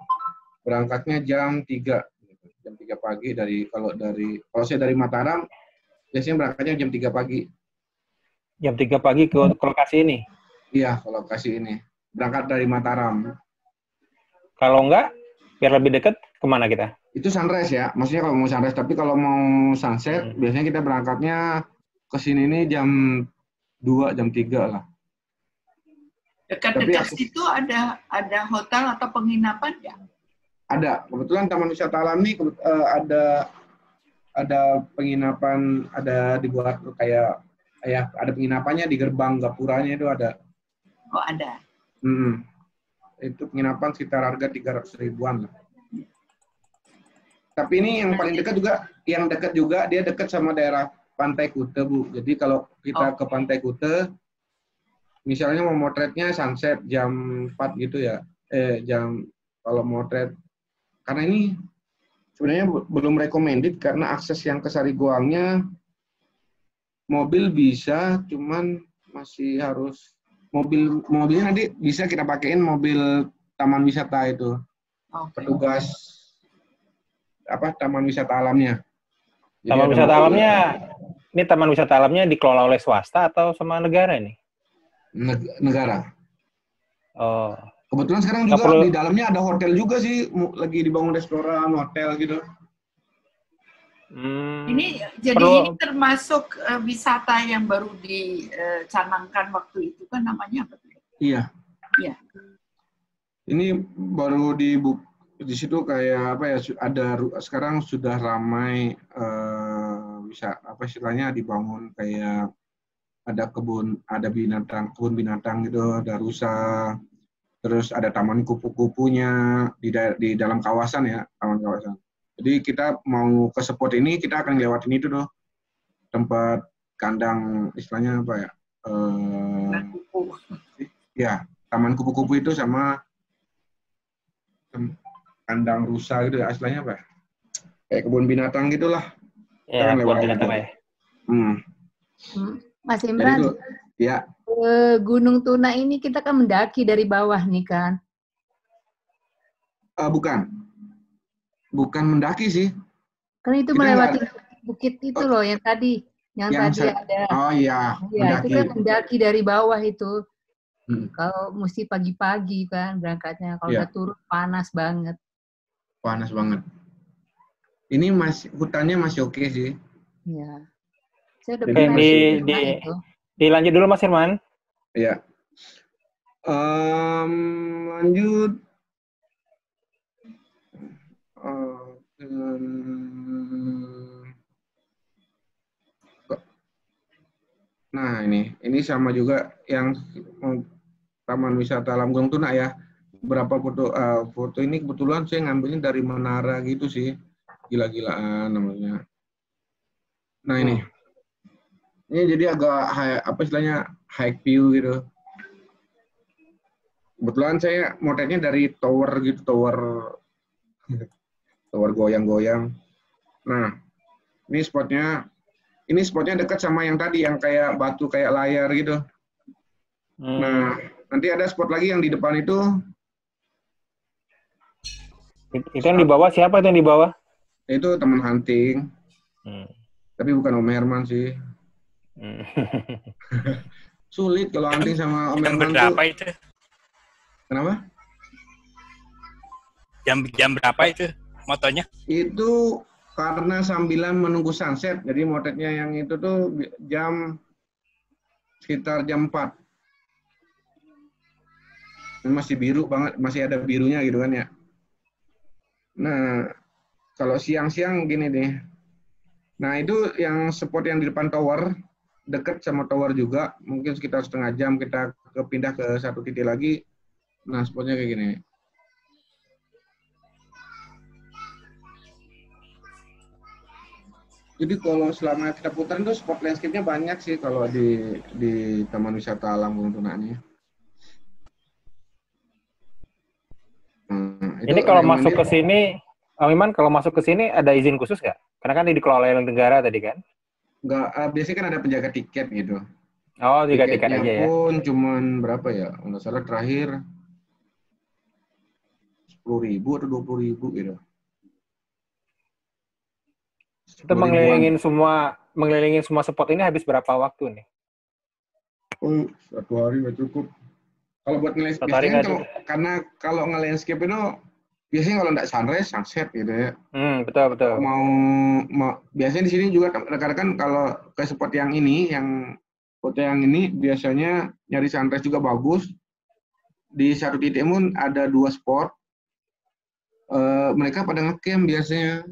berangkatnya jam 3. Jam 3 pagi kalau saya dari Mataram biasanya berangkatnya jam 3 pagi. Jam 3 pagi ke lokasi ini? Iya, ke lokasi ini. Berangkat dari Mataram. Kalau enggak, biar lebih dekat, kemana kita? Itu sunrise ya, maksudnya kalau mau sunrise. Tapi kalau mau sunset, biasanya kita berangkatnya ke sini ini jam 2, jam 3 lah. Dekat-dekat situ ada hotel atau penginapan ya? Ada. Kebetulan Taman Wisata Alam ini ada penginapan, ada dibuat kayak ada penginapannya di gerbang gapuranya itu ada. Oh, ada. Itu penginapan sekitar harga 300 ribuan lah. Tapi ini yang paling dekat juga, dia dekat sama daerah Pantai Kute, Bu. Jadi kalau kita ke Pantai Kute, misalnya mau motretnya sunset jam 4 gitu ya. Kalau motret, karena ini sebenarnya belum recommended karena akses yang ke Sarigoangnya mobil bisa, cuman masih harus mobilnya nanti bisa kita pakein mobil taman wisata itu. Petugas taman wisata alamnya. Taman wisata alamnya, ini taman wisata alamnya dikelola oleh swasta atau sama negara ini? Negara. Oh. Kebetulan sekarang juga di dalamnya ada hotel juga sih, lagi dibangun restoran, hotel gitu. Ini ini termasuk wisata yang baru dicanangkan waktu itu kan namanya apa? Iya. Iya. Ini baru di situ kayak apa ya? Sekarang sudah ramai istilahnya dibangun kayak ada kebun binatang gitu, ada rusa. Terus ada taman kupu-kupunya di dalam kawasan ya, taman kawasan. Jadi kita mau ke spot ini, kita akan lewatin itu tuh. Tempat kandang, istilahnya apa ya? Ya, taman kupu-kupu itu sama kandang rusa gitu ya, istilahnya apa ya? Kayak kebun binatang gitulah. Ya, kebun binatang ya. Mas Imran, itu, ya. Gunung Tuna ini kita kan mendaki dari bawah nih kan? Bukan mendaki sih. Kan itu kita melewati bukit itu loh yang tadi ada. Oh iya, ya, itu kan mendaki dari bawah itu. Kalau mesti pagi-pagi kan berangkatnya. Kalau udah turun panas banget. Panas banget. Ini hutannya masih oke sih. Iya. Saya udah pernah dilanjut dulu Mas Irman. Iya. Lanjut. Nah ini sama juga yang Taman Wisata Alam Gunung Tuna ya. Berapa foto ini kebetulan saya ngambilnya dari menara gitu sih. Gila-gilaan namanya. Nah ini jadi agak istilahnya high view gitu. Kebetulan saya motretnya dari tower gitu, tower goyang-goyang. Nah, ini spotnya dekat sama yang tadi, yang kayak batu kayak layar gitu. Nah, nanti ada spot lagi yang di depan itu. Itu yang di bawah, siapa itu yang di bawah? Itu teman hunting. Tapi bukan Om Herman sih. Sulit kalau hunting sama Om Herman tuh. Jam berapa itu? Kenapa? Jam berapa itu motonya? Itu karena sambilan menunggu sunset. Jadi motretnya yang itu tuh sekitar jam 4. Ini masih biru banget, masih ada birunya gitu kan ya. Nah, kalau siang-siang gini deh. Nah, itu yang spot yang di depan tower, dekat sama tower juga, mungkin sekitar setengah jam kita pindah ke satu titik lagi. Nah, spotnya kayak gini. Jadi kalau selama kita putar itu spot landscape-nya banyak sih kalau di Taman Wisata Alam Gunung Tuna ini. Ini kalau masuk ke sini, Iman, kalau masuk ke sini ada izin khusus nggak? Karena kan dikelola oleh negara tadi kan? Nggak, biasanya kan ada penjaga tiket gitu. Oh, tiket aja ya? Pun cuman berapa ya? Nggak salah terakhir 10.000 atau 20.000 gitu. Itu mengelilingin semua spot ini habis berapa waktu nih? Oh, 1 hari nggak cukup. Kalau buat nge-landscape, karena kalau nge-landscape itu biasanya kalau nggak sunrise, sunset gitu ya. Betul. Biasanya di sini juga rekan-rekan kalau ke spot yang ini, yang foto yang ini biasanya nyari sunrise juga bagus. Di satu titik pun ada 2 spot. Mereka pada nge-camp biasanya.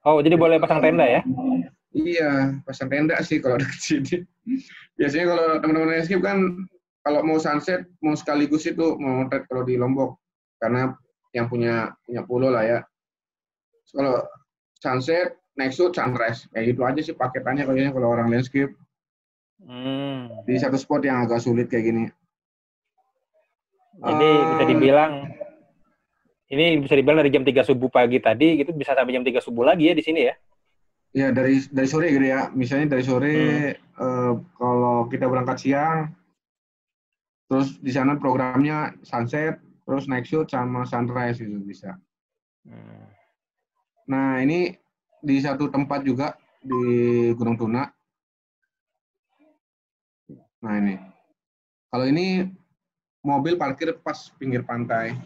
Oh, jadi boleh pasang tenda ya? Iya, pasang tenda sih kalau dekat sini. Biasanya kalau teman-teman landscape kan kalau mau sunset, mau sekaligus itu mau motret kalau di Lombok. Karena yang punya pulau lah ya. Kalau sunset, next shoot, sunrise. Kayak gitu aja sih paketannya kayaknya kalau orang landscape. Di satu spot yang agak sulit kayak gini. Jadi bisa dibilang dari jam 3 subuh pagi tadi gitu bisa sampai jam 3 subuh lagi ya di sini ya? Ya dari sore gitu ya. Misalnya dari sore kalau kita berangkat siang, terus di sana programnya sunset, terus night shoot sama sunrise itu bisa. Nah ini di satu tempat juga di Gunung Tuna. Nah ini, kalau ini mobil parkir pas pinggir pantai.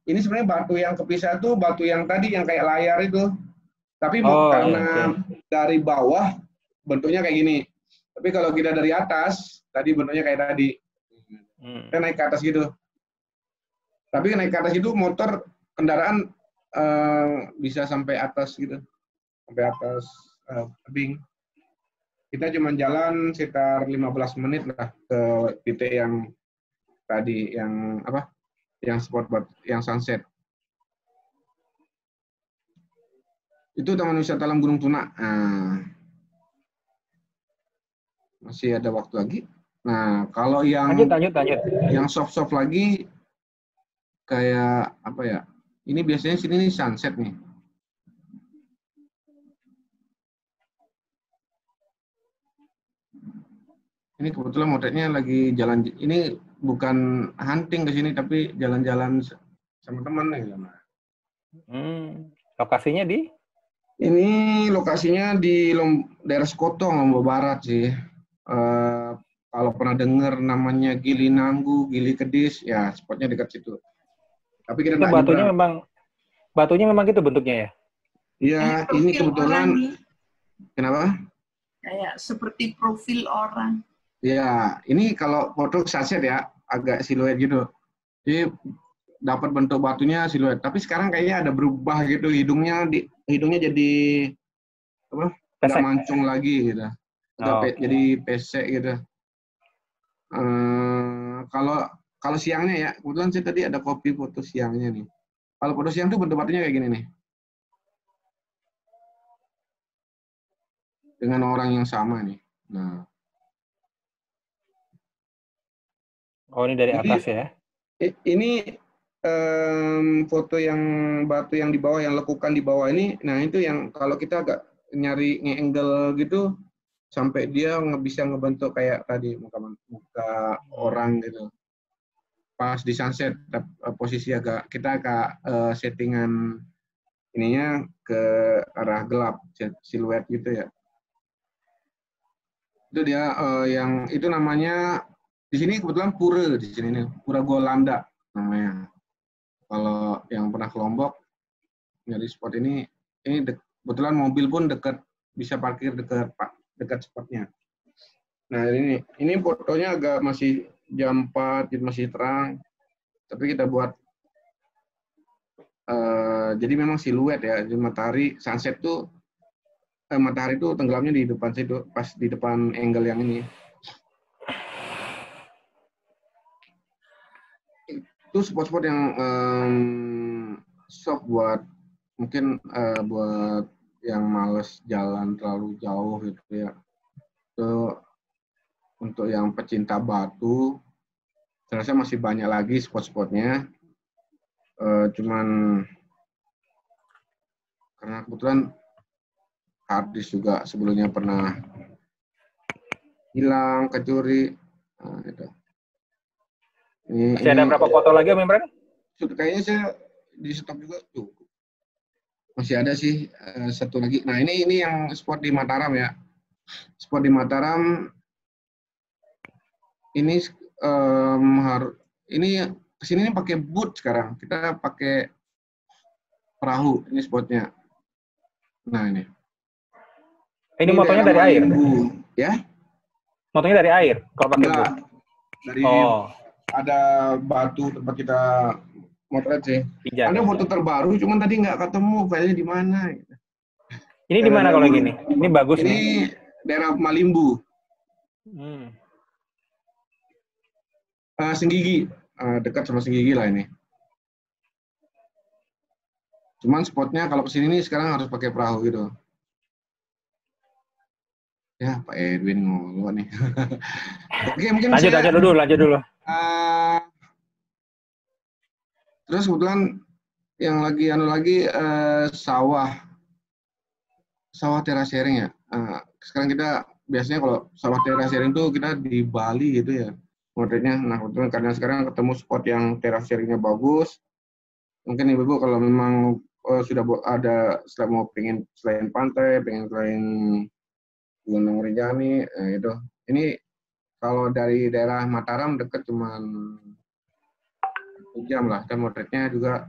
Ini sebenarnya batu yang kepisah tuh batu yang tadi yang kayak layar itu. Tapi karena dari bawah bentuknya kayak gini. Tapi kalau kita dari atas, tadi bentuknya kayak tadi. Kita naik ke atas gitu. Tapi naik ke atas itu motor kendaraan bisa sampai atas gitu. Sampai atas tebing. Kita cuma jalan sekitar 15 menit lah ke titik yang tadi yang spot yang sunset. Itu Taman Wisata Alam Gunung Tuna. Nah, masih ada waktu lagi. Nah, kalau yang lanjut. Yang soft lagi kayak apa ya? Ini biasanya sini nih sunset nih. Ini kebetulan motretnya lagi jalan. Ini bukan hunting ke sini tapi jalan-jalan sama teman nih. Lokasinya di? Ini lokasinya di daerah Sekotong, Lombok Barat sih. Kalau pernah dengar namanya Gili Nanggu, Gili Kedis, ya spotnya dekat situ. Tapi kita itu batunya memang gitu bentuknya ya? Iya, ini kebetulan. Kenapa? Kayak seperti profil orang. Ya, ini kalau foto sunset ya, agak siluet gitu. Jadi dapat bentuk batunya siluet. Tapi sekarang kayaknya ada berubah gitu, hidungnya jadi apa? Nggak mancung lagi gitu. Jadi pesek gitu. Kalau siangnya ya, kebetulan saya tadi ada kopi foto siangnya nih. Kalau foto siang tuh bentuk batunya kayak gini nih. Dengan orang yang sama nih. Nah. Oh, ini dari atas ya? Ini foto yang batu yang di bawah, yang lekukan di bawah ini. Nah, itu yang kalau kita agak nyari nge-angle gitu, sampai dia bisa ngebentuk kayak tadi muka orang gitu. Pas di sunset posisi kita agak settingan ininya ke arah gelap, siluet gitu ya. Itu dia yang itu namanya di sini kebetulan pura di sini nih, Pura Golanda namanya. Kalau yang pernah ke Lombok nyari spot ini kebetulan mobil pun dekat, bisa parkir dekat spotnya. Nah, ini fotonya agak masih jam 4, masih terang. Tapi kita buat jadi memang siluet ya, matahari sunset tuh matahari tuh tenggelamnya di depan situ, pas di depan angle yang ini. Itu spot-spot yang soft buat mungkin buat yang males jalan terlalu jauh gitu ya. Itu untuk yang pecinta batu, saya rasa masih banyak lagi spot-spotnya. Cuman karena kebetulan harddisk juga sebelumnya pernah hilang, kecuri. Nah, itu. Masih ada berapa foto lagi Om Imran? Kayaknya saya di stop juga tuh. Masih ada sih satu lagi. Nah, ini yang spot di Mataram ya. Spot di Mataram ini ini kesini ini pakai boot sekarang. Kita pakai perahu. Ini spotnya. Nah, ini. Ini motonya dari air? Ya? Motonya dari air? Kalau pakai boot? Dari ada batu tempat kita motret sih. Ada foto terbaru, cuman tadi nggak ketemu filenya di mana. Ini di mana kalau gini? Ini bagus nih. Ini daerah Malimbu. Senggigi, dekat sama Senggigi lah ini. Cuman spotnya kalau kesini nih sekarang harus pakai perahu gitu. Ya, Pak Edwin ngomong nih. Oke, mungkin lanjut dulu. Terus kebetulan yang lagi sawah terasering ya. Sekarang kita biasanya kalau sawah terasering tuh kita di Bali gitu ya motretnya. Nah, kebetulan karena sekarang ketemu spot yang terasering-nya bagus. Mungkin Ibu kalau memang sudah ada pengen selain pantai, pengen selain Gunung Rinjani, itu. Ini kalau dari daerah Mataram dekat cuman 1 jam lah. Dan motretnya juga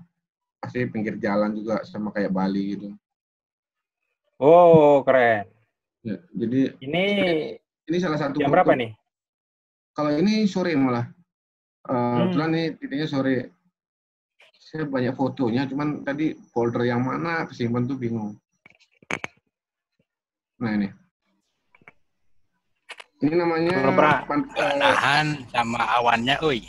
pasti pinggir jalan juga sama kayak Bali gitu. Oh, keren. Ya, jadi ini salah satu jam berapa nih? Kalau ini sore malah. Kebetulan nih titiknya sore. Saya banyak fotonya, cuman tadi folder yang mana kesimpan tuh bingung. Nah, ini. Ini namanya tahan sama awannya, oi.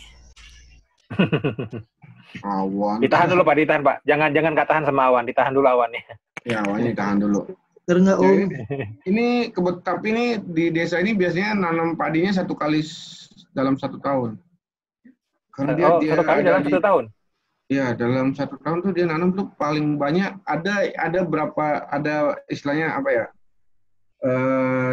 Awan. Ditahan dulu Pak, Pak. Jangan nggak tahan sama awan, ditahan dulu awannya. Ya, awalnya ditahan dulu. Enggak Ya, Om. tapi ini di desa ini biasanya nanam padinya dalam 1 tahun. Karena dia 1 kali dalam 1 tahun? Ya, dalam 1 tahun tuh dia nanam tuh paling banyak. Ada istilahnya apa ya?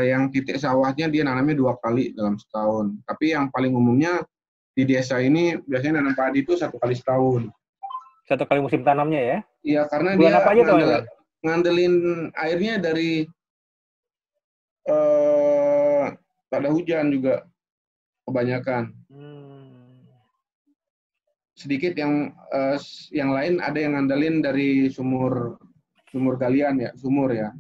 Yang titik sawahnya dia nanamnya 2 kali dalam setahun. Tapi yang paling umumnya di desa ini biasanya nanam padi itu 1 kali setahun. 1 kali musim tanamnya ya? Iya, karena bulan dia apa aja ngandelin airnya dari tak ada hujan juga kebanyakan. Sedikit yang lain ada yang ngandelin dari sumur galian ya, sumur ya.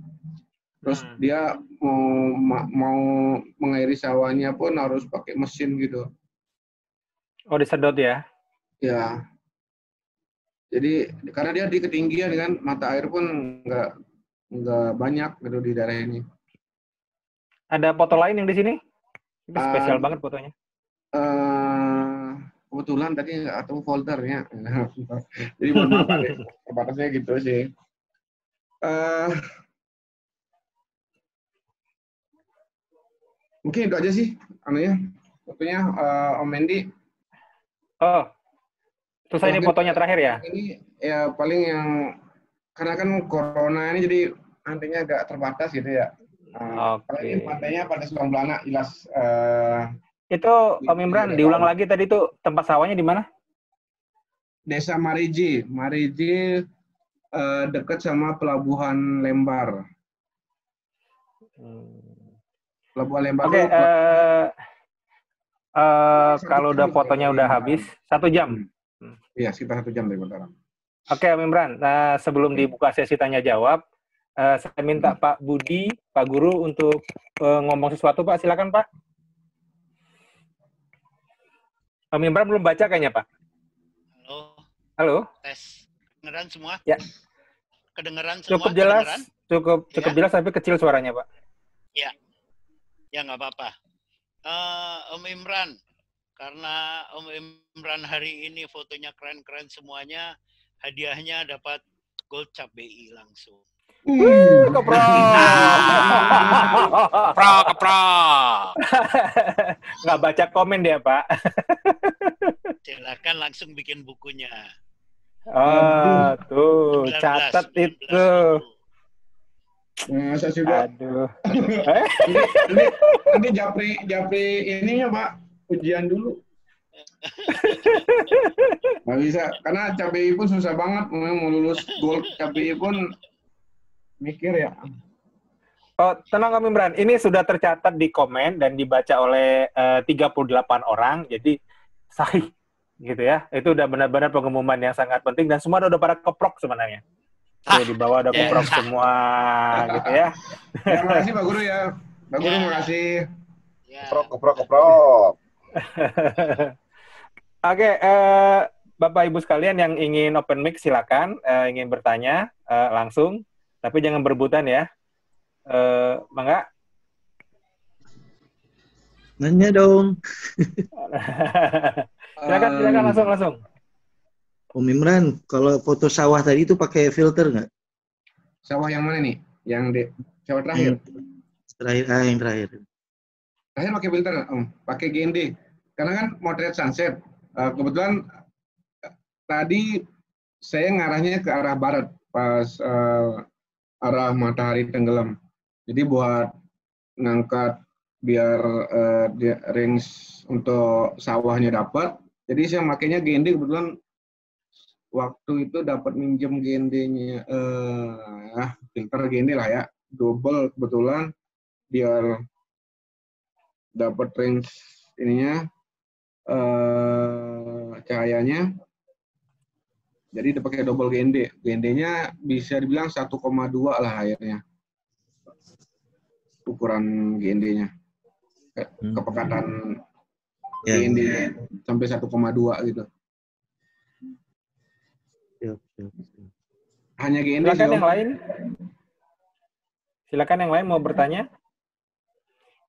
Terus dia mau mengairi sawahnya pun harus pakai mesin gitu. Oh, disedot ya? Ya. Jadi karena dia di ketinggian kan, mata air pun nggak banyak gitu di daerah ini. Ada foto lain yang di sini? Ini spesial banget fotonya. Kebetulan tadi nggak ketemu foldernya. Jadi mohon maaf, terbatasnya gitu sih. Mungkin itu aja sih, fotonya Om Mendy. Oh, selesai ini fotonya terakhir ya? Ini ya paling yang, karena kan corona ini jadi antenya agak terbatas gitu ya. Paling pantainya pada Subang Belana jelas. Itu Om Imran, diulang lagi tadi tuh tempat sawahnya di mana? Desa Mariji dekat sama Pelabuhan Lembar. Pelabuhan Lembar. Oke, kalau udah fotonya udah habis, 1 jam. Iya, sekitar 1 jam dari Mataram. Oke, Om Imran. Nah, sebelum dibuka sesi tanya jawab, saya minta Pak Budi, Pak Guru untuk ngomong sesuatu, Pak. Silakan, Pak. Om Imran belum baca kayaknya, Pak. Halo. Tes. Kedengeran semua? Ya. Kedengeran semua? Cukup jelas. Kedengeran? Cukup jelas tapi kecil suaranya, Pak. Ya. Ya, nggak apa-apa. Om Imran, karena Om Imran hari ini fotonya keren-keren semuanya, hadiahnya dapat gold cap BI langsung. Keprok. Nggak baca komen dia, Pak. Silakan langsung bikin bukunya. Tuh, catat itu. Masa juga. Aduh. Ini Japri ininya Pak, ujian dulu. Nggak bisa, karena KPI pun susah banget mau lulus gold KPI pun mikir ya. Oh, tenang Om Imran, ini sudah tercatat di komen dan dibaca oleh 38 orang, jadi sahih gitu ya. Itu udah benar-benar pengumuman yang sangat penting dan semua udah pada keprok sebenarnya. Tuh, di bawah ada keprok semua gitu ya. Terima kasih Pak Guru ya. Pak Guru makasih. Keprok. Oke, Bapak Ibu sekalian yang ingin open mic silakan, ingin bertanya langsung, tapi jangan berebutan ya. Mangga? Nanya dong. Silakan langsung. Om Imran, kalau foto sawah tadi itu pakai filter nggak? Sawah yang mana nih? Sawah terakhir? Yang terakhir. Terakhir pakai filter, Om. Pakai GND. Karena kan motret sunset. Kebetulan tadi saya ngarahnya ke arah barat pas arah matahari tenggelam. Jadi buat ngangkat biar range untuk sawahnya dapat. Jadi saya makainya GND, kebetulan waktu itu dapat minjem GND-nya, filter GND lah ya, double kebetulan biar dapat range ininya, cahayanya. Jadi udah pakai double GND. GND-nya bisa dibilang 1,2 lah airnya. Ukuran GND-nya. Kepekatan GND sampai 1,2 gitu. Hanya GND. Silakan yang lain. Silakan yang lain mau bertanya.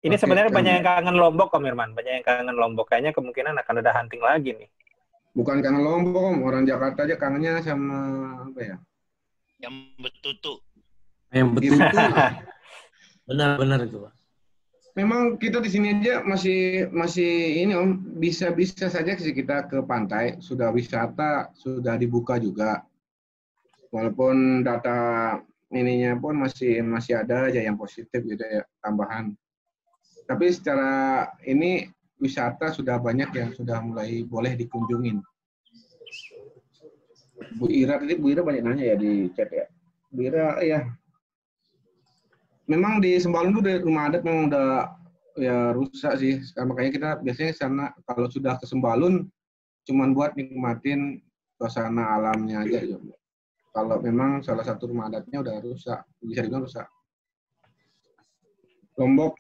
Ini sebenarnya banyak yang kangen Lombok, Om Irman. Banyak yang kangen Lombok. Kayaknya kemungkinan akan ada hunting lagi nih. Bukan kangen Lombok, Om. Orang Jakarta aja kangennya sama apa ya? Yang betutu. Yang betul. Gitu. Benar-benar itu, Pak. Memang kita di sini aja masih ini Om, bisa saja sih kita ke pantai, sudah wisata, sudah dibuka juga. Walaupun data ininya pun masih ada aja yang positif gitu ya, tambahan. Tapi secara ini wisata sudah banyak yang sudah mulai boleh dikunjungin. Bu Ira banyak nanya ya di chat ya. Bu Ira ya. Memang di Sembalun itu rumah adat memang udah ya rusak sih. Makanya kita biasanya sana kalau sudah ke Sembalun cuman buat nikmatin suasana alamnya aja. Ya. Kalau memang salah satu rumah adatnya udah rusak, bisa dibilang rusak. Lombok,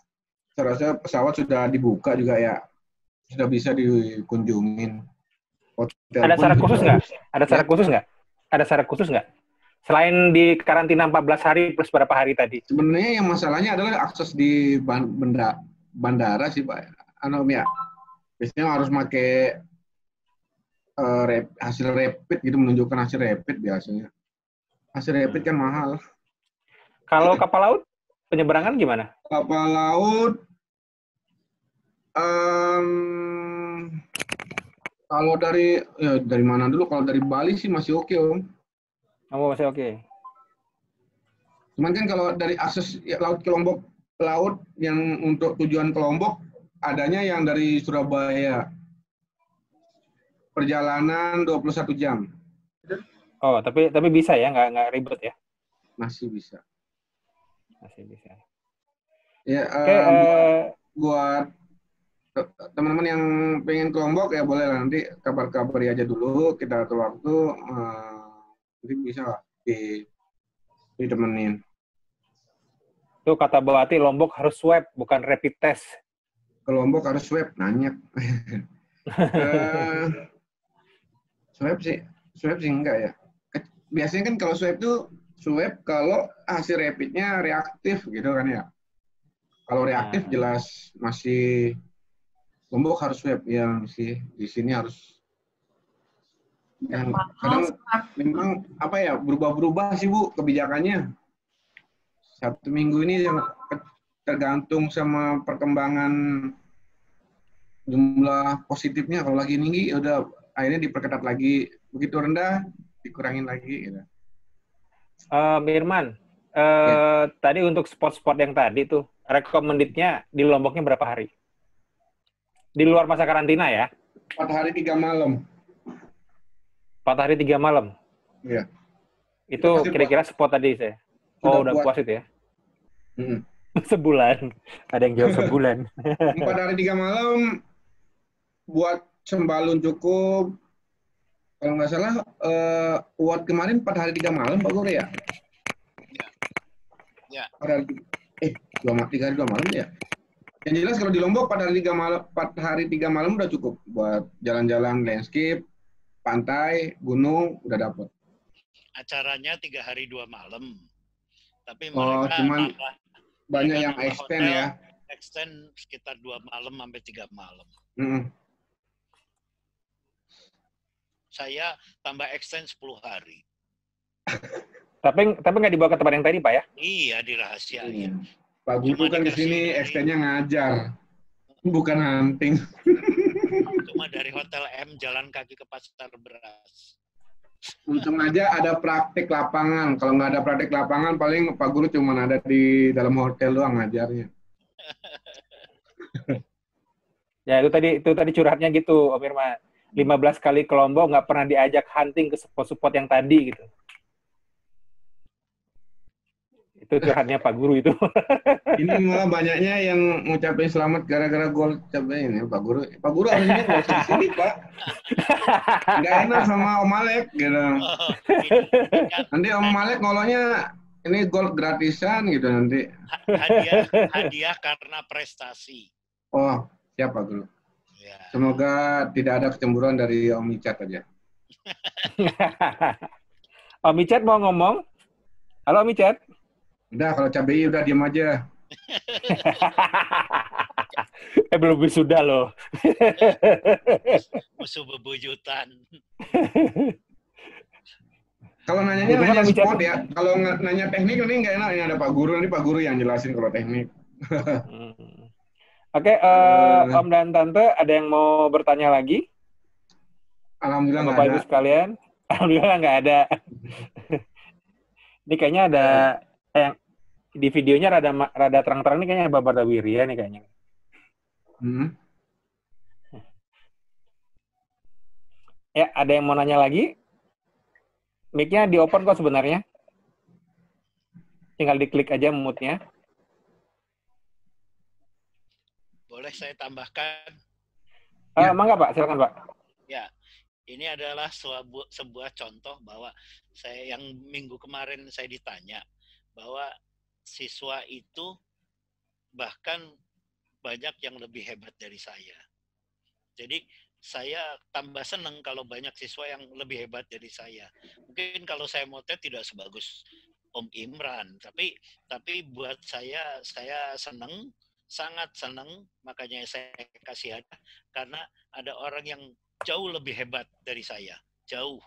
saya rasa pesawat sudah dibuka juga ya, sudah bisa dikunjungin. Hotel ada syarat khusus nggak? Ada Ya. syarat khusus nggak? Ada syarat khusus nggak? Selain di karantina 14 hari plus berapa hari tadi? Sebenarnya yang masalahnya adalah akses di bandara sih Pak. Ya. Biasanya harus pakai hasil rapid gitu, menunjukkan hasil rapid biasanya. Hasil rapid kan mahal. Kalau kapal laut penyeberangan gimana? Kapal laut kalau dari mana dulu? Kalau dari Bali sih masih oke Om. Oh, masih oke. Cuman kan kalau dari akses laut ke Lombok, laut yang untuk tujuan ke Lombok adanya yang dari Surabaya. Perjalanan 21 jam. Oh, tapi bisa ya, nggak ribet ya? Masih bisa. Masih bisa. Ya, Oke, buat teman-teman yang pengen ke Lombok ya boleh lah, nanti kabar-kabari aja dulu, kita atur waktu, nanti bisa lah ditemenin. Tuh kata Bu Ati, Lombok harus swab, bukan rapid test. Ke Lombok harus swab, nanya. Swab sih enggak ya. Biasanya kan kalau swab itu swab kalau hasil rapidnya reaktif gitu kan ya. Kalau reaktif jelas masih Lombok harus swab ya sih. Di sini harus. Yang kadang memang apa ya berubah-berubah sih Bu kebijakannya. 1 minggu ini yang tergantung sama perkembangan jumlah positifnya. Kalau lagi tinggi ya udah akhirnya diperketat lagi, begitu rendah dikurangin lagi gitu. Mirman, tadi untuk spot-spot yang tadi tuh recommended-nya di Lomboknya berapa hari? Di luar masa karantina ya? 4 hari 3 malam. 4 hari 3 malam? Iya. Itu kira-kira spot tadi saya. Oh, udah puas itu ya? Sebulan. Ada yang jawab sebulan. 4 hari 3 malam buat Sembalun cukup. Kalau nggak salah, Uat kemarin 4 hari 3 malam, Pak Guru ya? Ya. 3 hari 2 malam ya? Yang jelas kalau di Lombok 4 hari 3 malam udah cukup buat jalan-jalan landscape, pantai, gunung, udah dapet. Acaranya 3 hari 2 malam. Tapi mereka cuman banyak yang extend ya. Extend sekitar 2 malam sampai 3 malam. Saya tambah extend 10 hari. Tapi nggak dibawa ke tempat yang tadi, Pak ya? Iya, dirahasiain. Pak Guru kan di sini extendnya ngajar, bukan hunting. Cuma dari Hotel M jalan kaki ke pasar beras. Untung aja ada praktik lapangan. Kalau nggak ada praktik lapangan, paling Pak Guru cuma ada di dalam hotel doang ngajarnya. Ya itu tadi curhatnya gitu, Om Irma. 15 kali ke Lombok nggak pernah diajak hunting ke spot-spot yang tadi gitu. Itu curhatnya Pak Guru itu. Ini malah banyaknya yang ngucapin selamat gara-gara gol capai ini Pak Guru. Pak Guru harusnya nggak usah di sini Pak. Nggak enak sama Om Malek gitu. Nanti Om Malek ngoloknya ini gol gratisan gitu nanti. Hadiah karena prestasi. Oh, siap Pak Guru. Ya. Semoga tidak ada kecemburuan dari Om Icat aja. Om Icat mau ngomong? Halo Om Icat. Udah, kalau cabai udah diam aja. Belum wisuda loh. Musuh bebuyutan. Kalau nanya sport ya, kalau nanya teknik ini nggak enak, ini ada Pak Guru, nanti Pak Guru yang jelasin kalau teknik. Oke, Om dan Tante, ada yang mau bertanya lagi? Alhamdulillah nggak ada. Bapak Ibu sekalian, alhamdulillah nggak ada. Ini kayaknya ada yang di videonya rada terang-terang, ini kayaknya Bapak Wirya nih kayaknya. Ya, ada yang mau nanya lagi? Mic-nya di-open kok sebenarnya. Tinggal diklik aja mute-nya. Boleh saya tambahkan? Mangga Pak, silakan Pak. Ya, ini adalah sebuah contoh bahwa saya yang minggu kemarin saya ditanya bahwa siswa itu bahkan banyak yang lebih hebat dari saya. Jadi saya tambah senang kalau banyak siswa yang lebih hebat dari saya. Mungkin kalau saya motret tidak sebagus Om Imran, tapi buat saya senang, sangat senang, makanya saya kasih hadiah karena ada orang yang jauh lebih hebat dari saya, jauh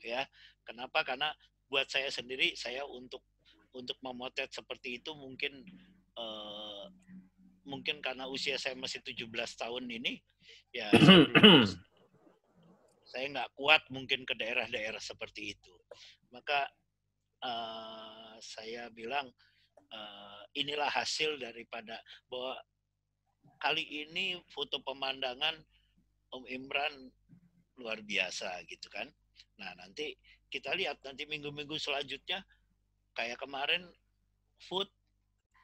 ya. Kenapa? Karena buat saya sendiri, saya untuk memotret seperti itu mungkin karena usia saya masih 17 tahun ini, ya saya nggak kuat mungkin ke daerah-daerah seperti itu. Maka saya bilang inilah hasil daripada bahwa kali ini foto pemandangan Om Imran luar biasa gitu kan. Nah nanti kita lihat nanti minggu-minggu selanjutnya kayak kemarin food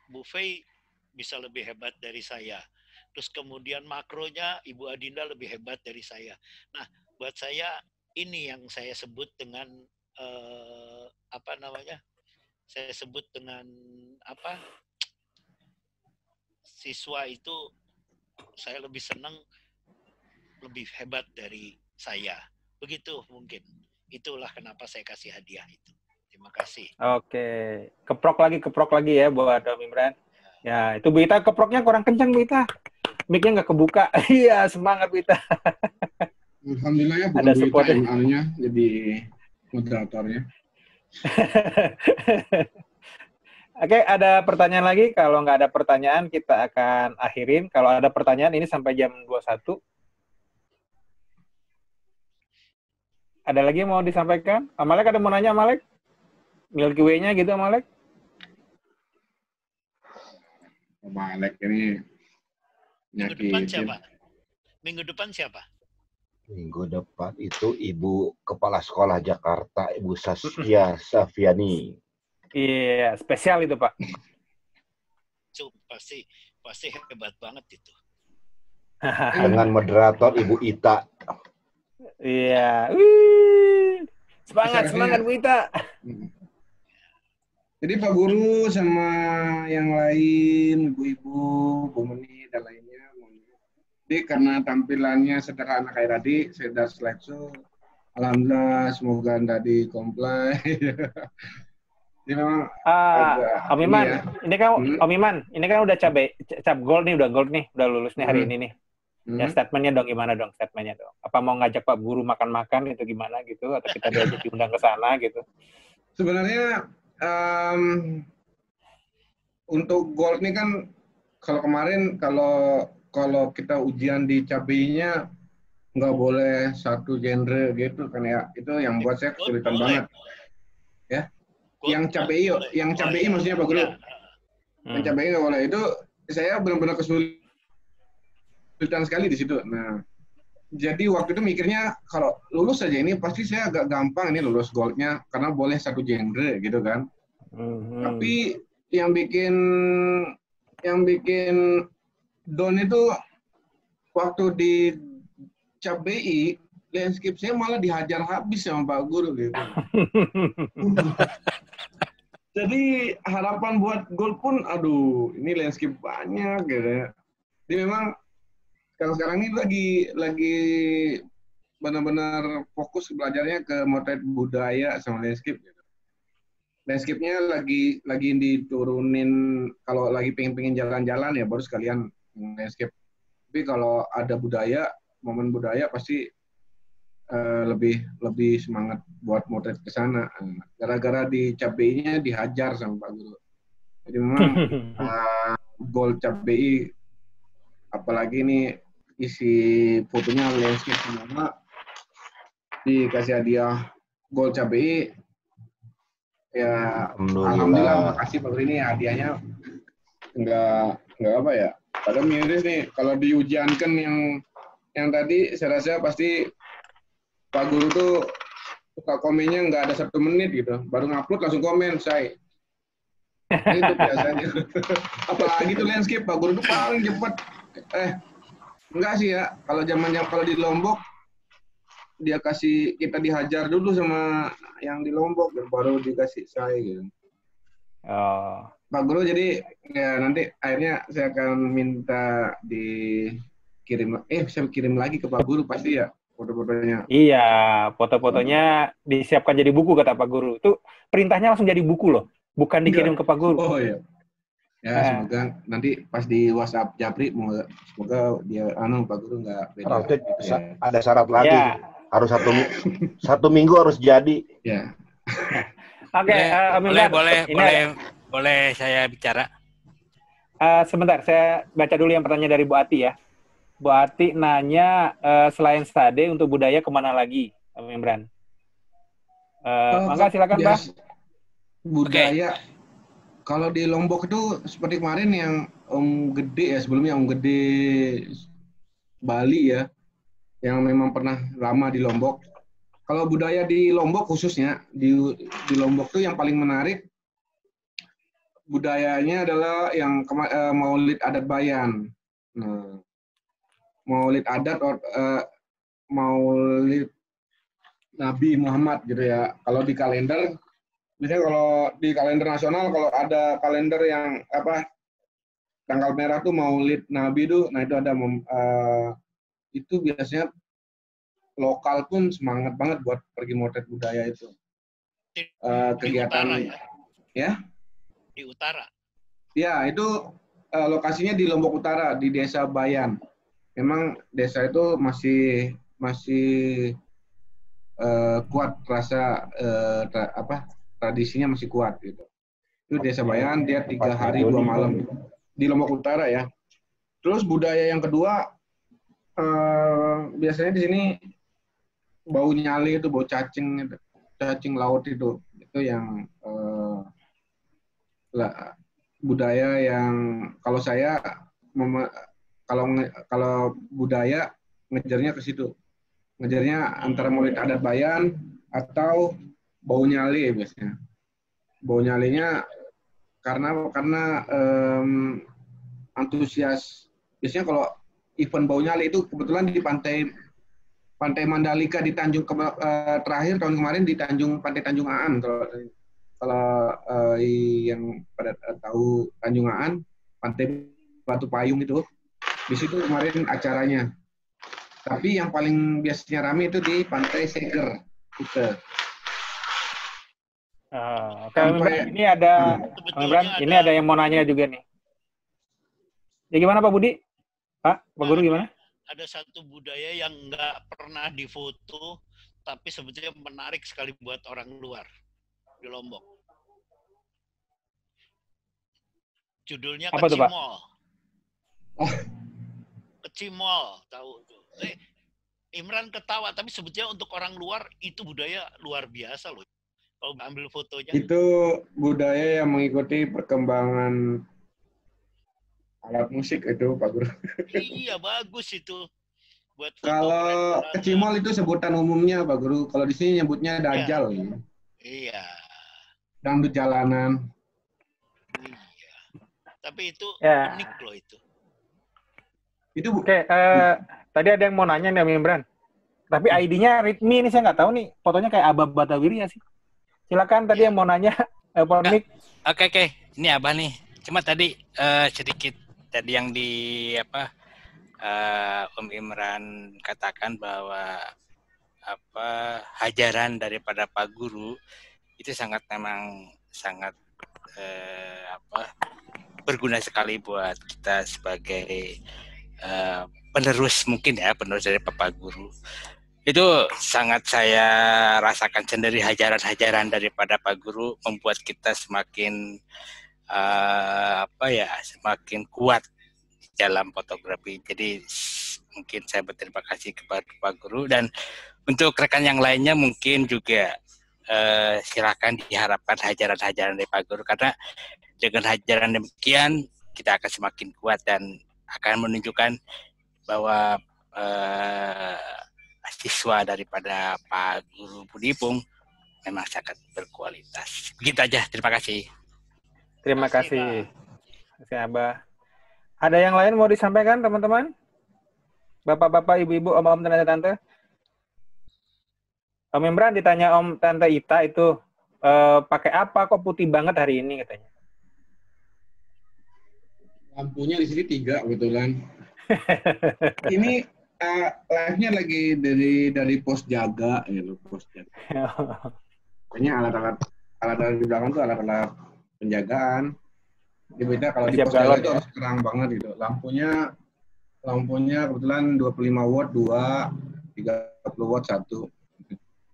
buffet bisa lebih hebat dari saya. Terus kemudian makronya Ibu Adinda lebih hebat dari saya. Nah, buat saya ini yang saya sebut dengan Saya sebut dengan siswa itu saya lebih senang lebih hebat dari saya. Begitu mungkin. Itulah kenapa saya kasih hadiah itu. Terima kasih. Oke. Keprok lagi ya buat Om Imran. Ya, itu Bu Ita keproknya kurang kencang Bu Ita. Mic-nya nggak kebuka. Iya, semangat Bu Ita. Alhamdulillah ya, bukan Bu Ita yang anunya jadi moderatornya. Oke, ada pertanyaan lagi? Kalau nggak ada pertanyaan, kita akan akhirin. Kalau ada pertanyaan, ini sampai jam 21. Ada lagi yang mau disampaikan? Amalek ada mau nanya, Amalek? Milky Way-nya gitu, Amalek? Amalek ini Minggu depan siapa? Minggu depan itu Ibu Kepala Sekolah Jakarta, Ibu Saskia Safiani. Iya, spesial itu Pak. Pasti hebat banget itu. Dengan moderator Ibu Ita. Iya. Semangat Bu Ita. Jadi Pak Guru sama yang lain, ibu-ibu, Bu Meni dan lainnya. Jadi karena tampilannya sederhana kayak tadi, saya sudah slideshow. Alhamdulillah, semoga Anda di-comply. Jadi memang Om Iman, ya. Om Iman, ini kan udah cap gold nih, udah lulus nih hari ini nih. Ya statementnya dong gimana dong statementnya dong? Apa mau ngajak Pak Guru makan-makan itu gimana gitu? Atau kita diajak diundang ke sana gitu? Sebenarnya untuk gold ini kan kalau kemarin kalau kita ujian di cabainya nggak boleh satu genre gitu kan ya, itu yang buat saya kesulitan banget ya. Yang cabai maksudnya Pak Guru, yang cabai nggak boleh, itu saya benar-benar kesulitan sekali di situ. Nah jadi waktu itu mikirnya kalau lulus saja ini pasti saya agak gampang ini lulus goldnya karena boleh satu genre gitu kan. Tapi yang bikin down itu waktu di CAPBI landscape saya malah dihajar habis sama Pak Guru gitu. Jadi harapan buat gold pun aduh ini landscape banyak gitu ya. Jadi memang sekarang ini lagi benar-benar fokus belajarnya ke motret budaya sama landscape. Landscape-nya lagi diturunin, kalau lagi pengen jalan-jalan ya baru sekalian landscape. Tapi kalau ada budaya, momen budaya pasti lebih semangat buat motret ke sana. Gara-gara di Cap BI-nya dihajar sama Pak Guru. Jadi memang goal Cap BI, apalagi ini isi fotonya landscape semua, dikasih hadiah goal Cap BI. Ya, alhamdulillah, makasih Pak Guru, ini hadiahnya nggak apa ya. Padahal miris nih, kalau diujiankan yang tadi, saya rasa pasti Pak Guru tuh suka komennya nggak ada 1 menit gitu, baru ngupload langsung komen, say. Itu biasanya. Apalagi tuh landscape, Pak Guru tuh paling cepat. Enggak sih ya, kalau kalau di Lombok, dia kasih, kita dihajar dulu sama yang di Lombok, baru dikasih saya gitu. Oh. Pak Guru, jadi ya nanti akhirnya saya akan minta dikirim, saya kirim lagi ke Pak Guru pasti ya foto-fotonya. Iya, foto-fotonya disiapkan jadi buku kata Pak Guru. Itu perintahnya langsung jadi buku loh, bukan dikirim ke Pak Guru. Oh iya. Ya, semoga nanti pas di WhatsApp Japri, semoga dia Pak Guru nggak beda. Gitu ya. Ada syarat lagi. Ya. Harus satu minggu harus jadi. Ya. Oke, boleh saya bicara? Sebentar, saya baca dulu yang pertanyaan dari Bu Ati ya. Bu Ati nanya, selain Stade untuk budaya kemana lagi, Om Imran? Mangga silakan Pak. Budaya, kalau di Lombok itu seperti kemarin yang Om Gede ya, sebelumnya Om Gede Bali ya, yang memang pernah lama di Lombok. Kalau budaya di Lombok khususnya, di Lombok tuh yang paling menarik, budayanya adalah yang Maulid Adat Bayan. Nah, Maulid Adat, Maulid Nabi Muhammad gitu ya. Kalau di kalender, misalnya kalau di kalender nasional, kalau ada kalender yang tanggal merah tuh Maulid Nabi tuh, nah itu ada itu biasanya lokal pun semangat banget buat pergi motret budaya itu. Kegiatan ya? Di utara. Ya, itu lokasinya di Lombok Utara, di Desa Bayan. Memang desa itu masih kuat rasa tradisinya masih kuat gitu. Itu Desa Bayan, dia 3 hari 2 malam di Lombok Utara ya. Terus budaya yang kedua, biasanya di sini bau nyali itu, bau cacing laut itu yang budaya yang kalau saya kalau budaya ngejarnya ke situ, ngejarnya antara Maulid Adat Bayan atau bau nyali biasanya. Bau nyalinya karena antusias. Biasanya kalau event bau nyali itu kebetulan di Pantai Mandalika di Tanjung terakhir tahun kemarin di Pantai Tanjung Aan. Kalau yang pada tahu Tanjung Aan, Pantai Batu Payung itu, di situ kemarin acaranya. Tapi yang paling biasanya ramai itu di Pantai Seger, Kuta. Ini ada yang mau nanya juga nih. Ya gimana Pak Budi? Pak Guru gimana? Ada satu budaya yang nggak pernah difoto, tapi sebetulnya menarik sekali buat orang luar di Lombok. Judulnya Kecimol. Kecimol, tahu tuh. Imran ketawa, tapi sebetulnya untuk orang luar itu budaya luar biasa loh. Kalau ambil fotonya. Itu budaya yang mengikuti perkembangan alat musik itu, Pak Guru. Iya, bagus itu. Buat kalau Kecimol itu sebutan umumnya, Pak Guru. Kalau di sini nyebutnya Dajjal. Ya. Iya. Dangdut jalanan. Iya. Tapi itu unik loh itu. Tadi ada yang mau nanya nih, Om Imran. Tapi ID-nya Ritmi ini saya nggak tahu nih. Fotonya kayak Abah Batawiri ya sih. Silakan tadi yang mau nanya. Polemik. Oke. Ini Abah nih. Cuma tadi sedikit tadi yang Om Imran katakan bahwa hajaran daripada Pak Guru itu memang sangat berguna sekali buat kita sebagai penerus dari Pak Guru. Itu sangat saya rasakan sendiri, hajaran-hajaran daripada Pak Guru membuat kita semakin semakin kuat dalam fotografi. Jadi mungkin saya berterima kasih kepada Pak Guru, dan untuk rekan yang lainnya mungkin juga silakan diharapkan hajaran-hajaran dari Pak Guru, karena dengan hajaran demikian kita akan semakin kuat dan akan menunjukkan bahwa siswa daripada Pak Guru Budipung memang sangat berkualitas. Begitu aja, terima kasih. Terima kasih. Terima kasih, Abah. Ada yang lain mau disampaikan, teman-teman? Bapak-bapak, ibu-ibu, om-om, tante-tante? Om Imran ditanya Om Tante Ita itu pakai apa kok putih banget hari ini katanya. Lampunya di sini 3 kebetulan. Ini live-nya lagi dari pos jaga gitu, pos jaga. Kayaknya alat-alat di belakang tuh alat-alat penjagaan. Jadi beda kalau di pos jaga itu harus terang banget gitu. Lampunya kebetulan 25 watt 2, 30 watt 1.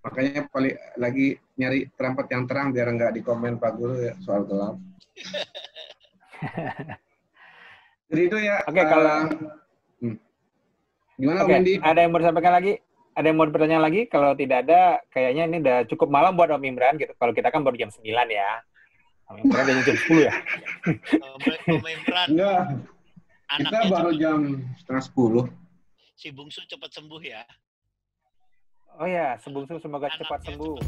Makanya lagi nyari perangkat yang terang biar nggak dikomen Pak Guru ya soal gelap. Jadi itu ya. Oke, kalau gimana Om Indi? Ada yang mau disampaikan lagi? Ada yang mau bertanya lagi? Kalau tidak ada, kayaknya ini udah cukup malam buat Om Imran gitu. Kalau kita kan baru jam 9 ya. Om Imran udah jam 10 ya. Om Imran. Enggak. Kita baru jam setengah 10. Si bungsu cepat sembuh ya. Oh ya, sebungsu semoga cepat sembuh.